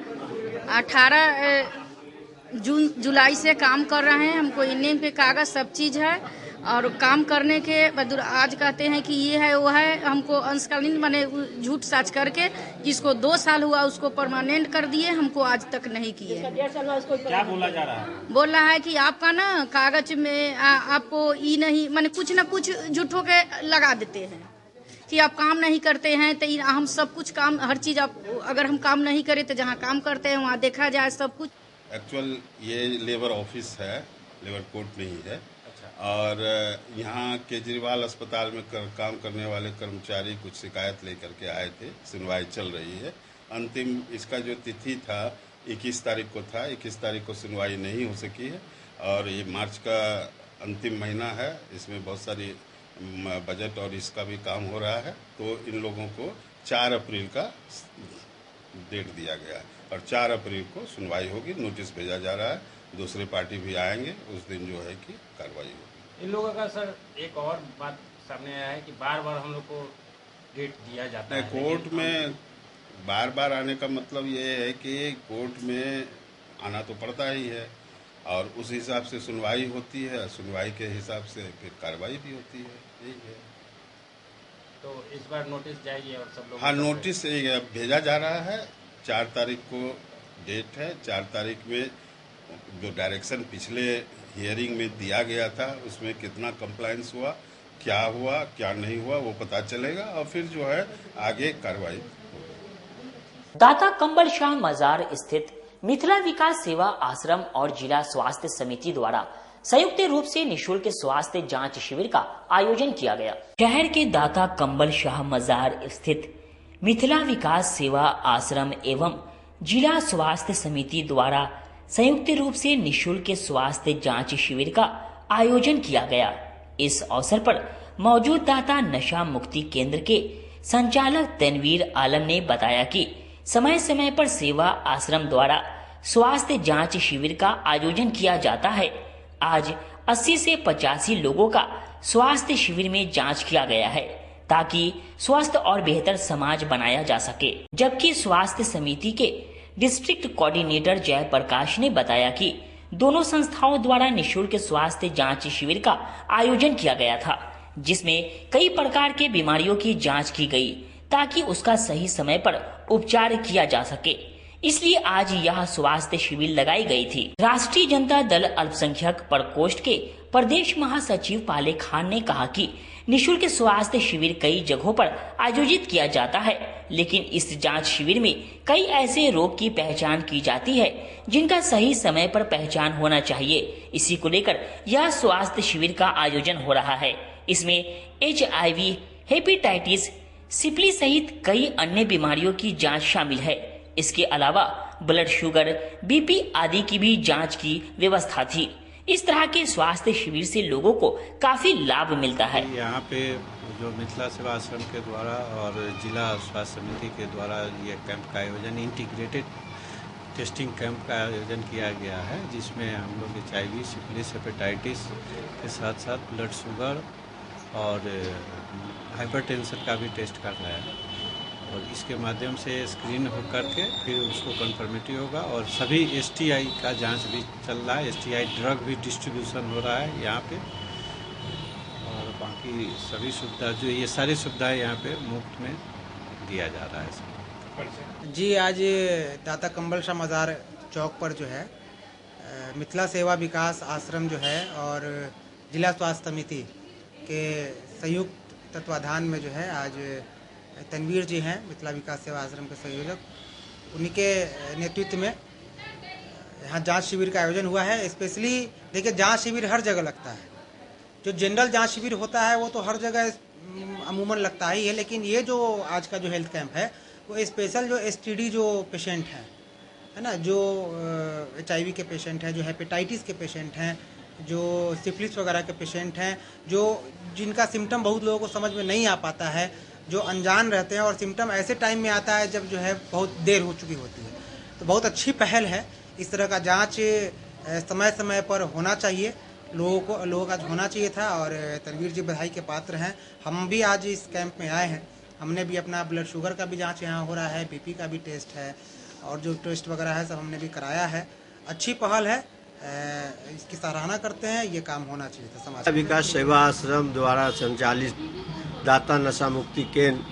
जून जुलाई से काम कर रहे हैं। हमको इंडियन पे कागज सब चीज है और काम करने के बदौर आज कहते हैं कि ये है वो है। हमको अंशकालीन माने झूठ साच करके जिसको 2 साल हुआ उसको परमानेंट कर दिए, हमको आज तक नहीं किए। क्या बोला जा रहा है? बोल रहा है कि आपका ना कागज में आपको ये नहीं माने कुछ न कुछ झूठों के लगा देते हैं कि आप काम नहीं करते हैं तो हम सब कुछ काम हर चीज आप अगर हम काम नहीं करें तो जहाँ काम करते हैं वहाँ देखा जाए सब कुछ। एक्चुअल ये लेबर ऑफिस है, लेबर कोर्ट नहीं है। और यहाँ केजरीवाल अस्पताल में काम करने वाले कर्मचारी कुछ शिकायत लेकर के आए थे, सुनवाई चल रही है। अंतिम इसका जो तिथि था 21 तारीख को था, 21 तारीख को सुनवाई नहीं हो सकी है और ये मार्च का अंतिम महीना है। इसमें बहुत सारी बजट और इसका भी काम हो रहा है। तो इन लोगों को 4 अप्रैल का डेट दिया गया है और 4 अप्रैल को सुनवाई होगी। नोटिस भेजा जा रहा है, दूसरी पार्टी भी आएंगे, उस दिन जो है कि कार्रवाई होगी। इन लोगों का सर एक और बात सामने आया है कि बार बार हम लोग को डेट दिया जाता है। कोर्ट में बार बार आने का मतलब ये है कि कोर्ट में आना तो पड़ता ही है और उस हिसाब से सुनवाई होती है, सुनवाई के हिसाब से फिर कार्रवाई भी होती है। यही है। तो इस बार नोटिस जाएगी और सब लोग? हाँ, नोटिस भेजा जा रहा है। 4 तारीख को डेट है। 4 तारीख में जो डायरेक्शन पिछले हियरिंग में दिया गया था उसमें कितना कंप्लायंस हुआ, क्या नहीं हुआ वो पता चलेगा और फिर जो है आगे कार्रवाई। दाता कंबल शाह मजार स्थित मिथिला विकास सेवा आश्रम और जिला स्वास्थ्य समिति द्वारा संयुक्त रूप से निःशुल्क स्वास्थ्य जांच शिविर का आयोजन किया गया। शहर के दाता कंबल शाह मजार स्थित मिथिला विकास सेवा आश्रम एवं जिला स्वास्थ्य समिति द्वारा संयुक्त रूप से निःशुल्क स्वास्थ्य जांच शिविर का आयोजन किया गया। इस अवसर पर मौजूद दाता नशा मुक्ति केंद्र के संचालक तनवीर आलम ने बताया कि समय समय पर सेवा आश्रम द्वारा स्वास्थ्य जांच शिविर का आयोजन किया जाता है। आज 80 से 85 लोगों का स्वास्थ्य शिविर में जांच किया गया है ताकि स्वस्थ और बेहतर समाज बनाया जा सके। जबकि स्वास्थ्य समिति के डिस्ट्रिक्ट कोऑर्डिनेटर जयप्रकाश ने बताया कि दोनों संस्थाओं द्वारा निःशुल्क स्वास्थ्य जांच शिविर का आयोजन किया गया था, जिसमें कई प्रकार के बीमारियों की जांच की गई ताकि उसका सही समय पर उपचार किया जा सके। इसलिए आज यह स्वास्थ्य शिविर लगाई गई थी। राष्ट्रीय जनता दल अल्पसंख्यक प्रकोष्ठ के प्रदेश महासचिव पाले खान ने कहा कि निःशुल्क स्वास्थ्य शिविर कई जगहों पर आयोजित किया जाता है, लेकिन इस जांच शिविर में कई ऐसे रोग की पहचान की जाती है जिनका सही समय पर पहचान होना चाहिए। इसी को लेकर यह स्वास्थ्य शिविर का आयोजन हो रहा है। इसमें HIV, हेपेटाइटिस, सिफिलिस सहित कई अन्य बीमारियों की जांच शामिल है। इसके अलावा ब्लड शुगर, BP आदि की भी जांच की व्यवस्था थी। इस तरह के स्वास्थ्य शिविर से लोगों को काफी लाभ मिलता है। यहाँ पे जो मिथिला सेवा आश्रम के द्वारा और जिला स्वास्थ्य समिति के द्वारा ये कैंप का आयोजन, इंटीग्रेटेड टेस्टिंग कैंप का आयोजन किया गया है, जिसमें हम लोग HIV, सिफिलिस, हेपेटाइटिस के साथ साथ ब्लड शुगर और हाइपरटेंशन का भी टेस्ट कर रहे हैं और इसके माध्यम से स्क्रीन हो करके फिर उसको कंफर्मेटिव होगा। और सभी STI का जांच भी चल रहा है, STI ड्रग भी डिस्ट्रीब्यूशन हो रहा है यहाँ पे और बाकी सभी सुविधा जो ये सारी सुविधाएं यहाँ पे मुफ्त में दिया जा रहा है। जी, आज दाता कम्बल शाह मज़ार चौक पर जो है मिथिला सेवा विकास आश्रम जो है और जिला स्वास्थ्य समिति के संयुक्त तत्वाधान में जो है आज तनवीर जी हैं, मिथिला विकास सेवा आश्रम के संयोजक, उन्हीं के नेतृत्व में यहाँ जांच शिविर का आयोजन हुआ है। स्पेशली देखिए, जांच शिविर हर जगह लगता है। जो जनरल जांच शिविर होता है वो तो हर जगह अमूमन लगता ही है, लेकिन ये जो आज का जो हेल्थ कैंप है वो स्पेशल जो STD जो पेशेंट हैं, है ना, जो HIV के पेशेंट हैं, जो हेपेटाइटिस के पेशेंट हैं, जो सिफिलिस वगैरह के पेशेंट हैं, जो जिनका सिम्टम बहुत लोगों को समझ में नहीं आ पाता है, जो अनजान रहते हैं और सिम्टम ऐसे टाइम में आता है जब जो है बहुत देर हो चुकी होती है। तो बहुत अच्छी पहल है। इस तरह का जांच समय समय पर होना चाहिए, लोगों का होना चाहिए था और तनवीर जी बधाई के पात्र हैं। हम भी आज इस कैंप में आए हैं, हमने भी अपना ब्लड शुगर का भी जांच यहाँ हो रहा है, BP का भी टेस्ट है और जो टेस्ट वगैरह है सब हमने भी कराया है। अच्छी पहल है, इसकी सराहना करते हैं। ये काम होना चाहिए था समाज विकास सेवा आश्रम द्वारा संचालित दाता नशा मुक्ति केंद्र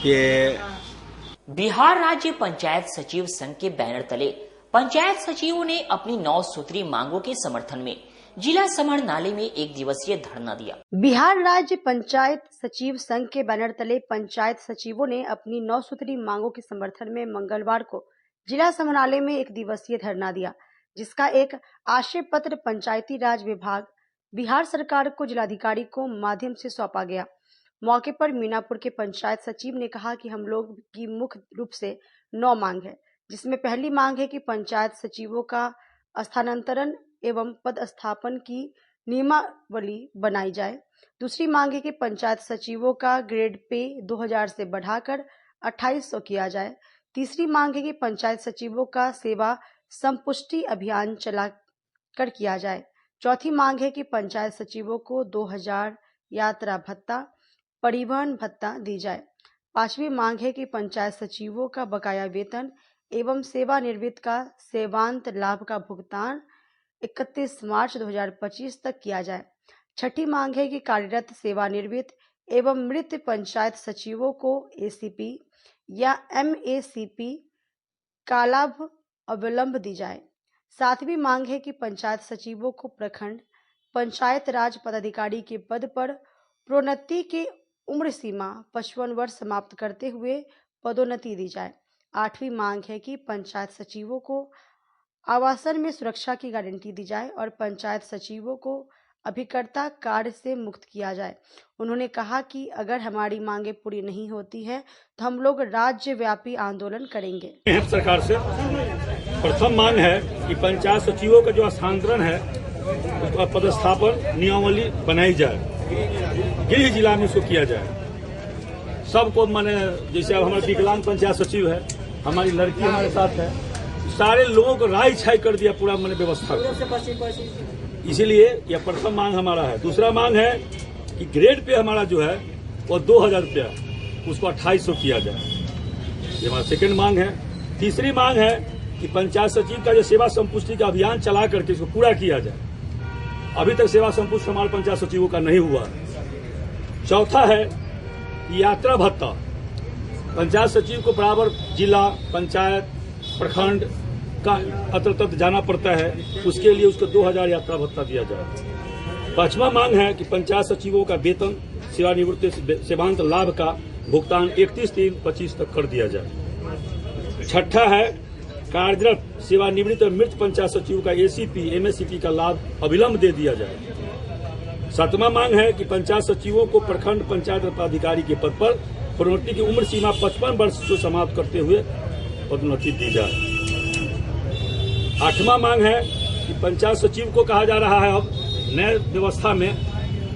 के बिहार राज्य पंचायत सचिव संघ के बैनर तले पंचायत सचिवों ने अपनी 9 सूत्री मांगों के समर्थन में जिला समाहरणालय में 1 दिवसीय धरना दिया। बिहार राज्य पंचायत सचिव संघ के बैनर तले पंचायत सचिवों ने अपनी 9 सूत्री मांगों के समर्थन में मंगलवार को जिला समाहरणालय में 1 दिवसीय धरना दिया, जिसका एक आशय पत्र पंचायती राज विभाग बिहार सरकार को जिलाधिकारी को माध्यम से सौंपा गया। मौके पर मीनापुर के पंचायत सचिव ने कहा कि हम लोग की मुख्य रूप से 9 मांग है, जिसमें पहली मांग है कि पंचायत सचिवों का स्थानांतरण एवं पदस्थापन की नियमावली बनाई जाए। दूसरी मांग है कि पंचायत सचिवों का ग्रेड पे 2000 से बढ़ाकर 2800 किया जाए। तीसरी मांग है कि पंचायत सचिवों का सेवा संपुष्टि अभियान चला कर किया जाए। चौथी मांग है कि पंचायत सचिवों को 2000 यात्रा भत्ता, परिवहन भत्ता दी जाए। पांचवी मांग है कि पंचायत सचिवों का बकाया वेतन एवं सेवानिवृत्त का सेवांत लाभ का भुगतान 31 मार्च 2025 तक किया जाए। छठी मांग है कि कार्यरत सेवानिवृत्त एवं मृत पंचायत सचिवों को ACP या MACP का लाभ अविलंब दी जाए। सातवीं मांग है कि पंचायत सचिवों को प्रखंड पंचायत राज पदाधिकारी के पद पर प्रोन्नति के उम्र सीमा 55 वर्ष समाप्त करते हुए पदोन्नति दी जाए। आठवीं मांग है कि पंचायत सचिवों को आवासन में सुरक्षा की गारंटी दी जाए और पंचायत सचिवों को अभिकर्ता कार्य से मुक्त किया जाए। उन्होंने कहा कि अगर हमारी मांगे पूरी नहीं होती है तो हम लोग राज्यव्यापी आंदोलन करेंगे। सरकार से प्रथम मांग है कि पंचायत सचिवों का जो स्थानांतरण है उसका पदस्थापन नियमावली बनाई जाए, गृह जिला में उसको किया जाए। सबको माने, जैसे अब हमारे विकलांग पंचायत सचिव है, हमारी लड़की हमारे साथ है, सारे लोगों को राय छाई कर दिया पूरा मैंने व्यवस्था को। इसीलिए यह प्रथम मांग हमारा है। दूसरा मांग है कि ग्रेड पे हमारा जो है वो 2000 रुपया उसको 2800 किया जाए, ये हमारा सेकंड मांग है। तीसरी मांग है कि पंचायत सचिव का जो सेवा संपुष्टि का अभियान चला करके इसको पूरा किया जाए। अभी तक सेवा संपुष्टि हमारे पंचायत सचिवों का नहीं हुआ। चौथा है कि यात्रा भत्ता पंचायत सचिव को बराबर जिला, पंचायत, प्रखंड का अत्र तत्र जाना पड़ता है, उसके लिए उसको 2000 यात्रा भत्ता दिया जाए। पांचवा मांग है कि पंचायत सचिवों का वेतन, सेवानिवृत्ति, सेवांत लाभ का भुगतान 31/3/25 तक कर दिया जाए। छठा है कार्यरत, सेवानिवृत्त और मृत पंचायत सचिव का एसीपी, एमएससीपी का लाभ अविलंब दे दिया जाए। सातवां मांग है कि पंचायत सचिवों को प्रखंड पंचायत पदाधिकारी के पद पर प्रोन्नति की उम्र सीमा 55 वर्ष को समाप्त करते हुए पदोन्नति दी जाए। 8वां मांग है कि पंचायत सचिव को कहा जा रहा है अब नए व्यवस्था में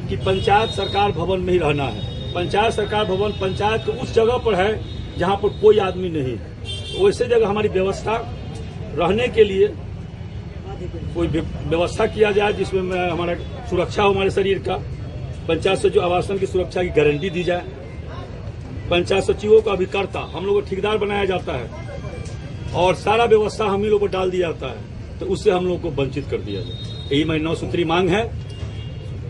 कि पंचायत सरकार भवन में ही रहना है। पंचायत सरकार भवन पंचायत के उस जगह पर है जहां पर कोई आदमी नहीं है, वैसे जगह हमारी व्यवस्था रहने के लिए कोई व्यवस्था किया जाए जिसमें हमारा सुरक्षा हो, हमारे शरीर का। पंचायत सचिव आवासन की सुरक्षा की गारंटी दी जाए। पंचायत सचिवों का अभिकर्ता हम लोग को ठेकेदार बनाया जाता है और सारा व्यवस्था हम ही लोग को डाल दिया जाता है, तो उससे हम लोग को वंचित कर दिया जाए। यही मेरी 9 सूत्री मांग है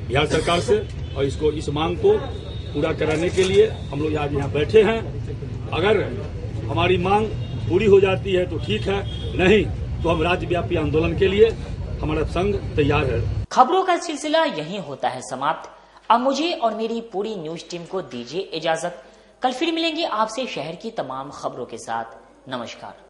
बिहार सरकार से, और इस मांग को पूरा कराने के लिए हम लोग आज यहाँ बैठे हैं। अगर हमारी मांग पूरी हो जाती है तो ठीक है, नहीं तो हम राज्यव्यापी आंदोलन के लिए हमारा संघ तैयार है। खबरों का सिलसिला यहीं होता है समाप्त। अब मुझे और मेरी पूरी न्यूज टीम को दीजिए इजाजत। कल फिर मिलेंगे आपसे शहर की तमाम खबरों के साथ। नमस्कार।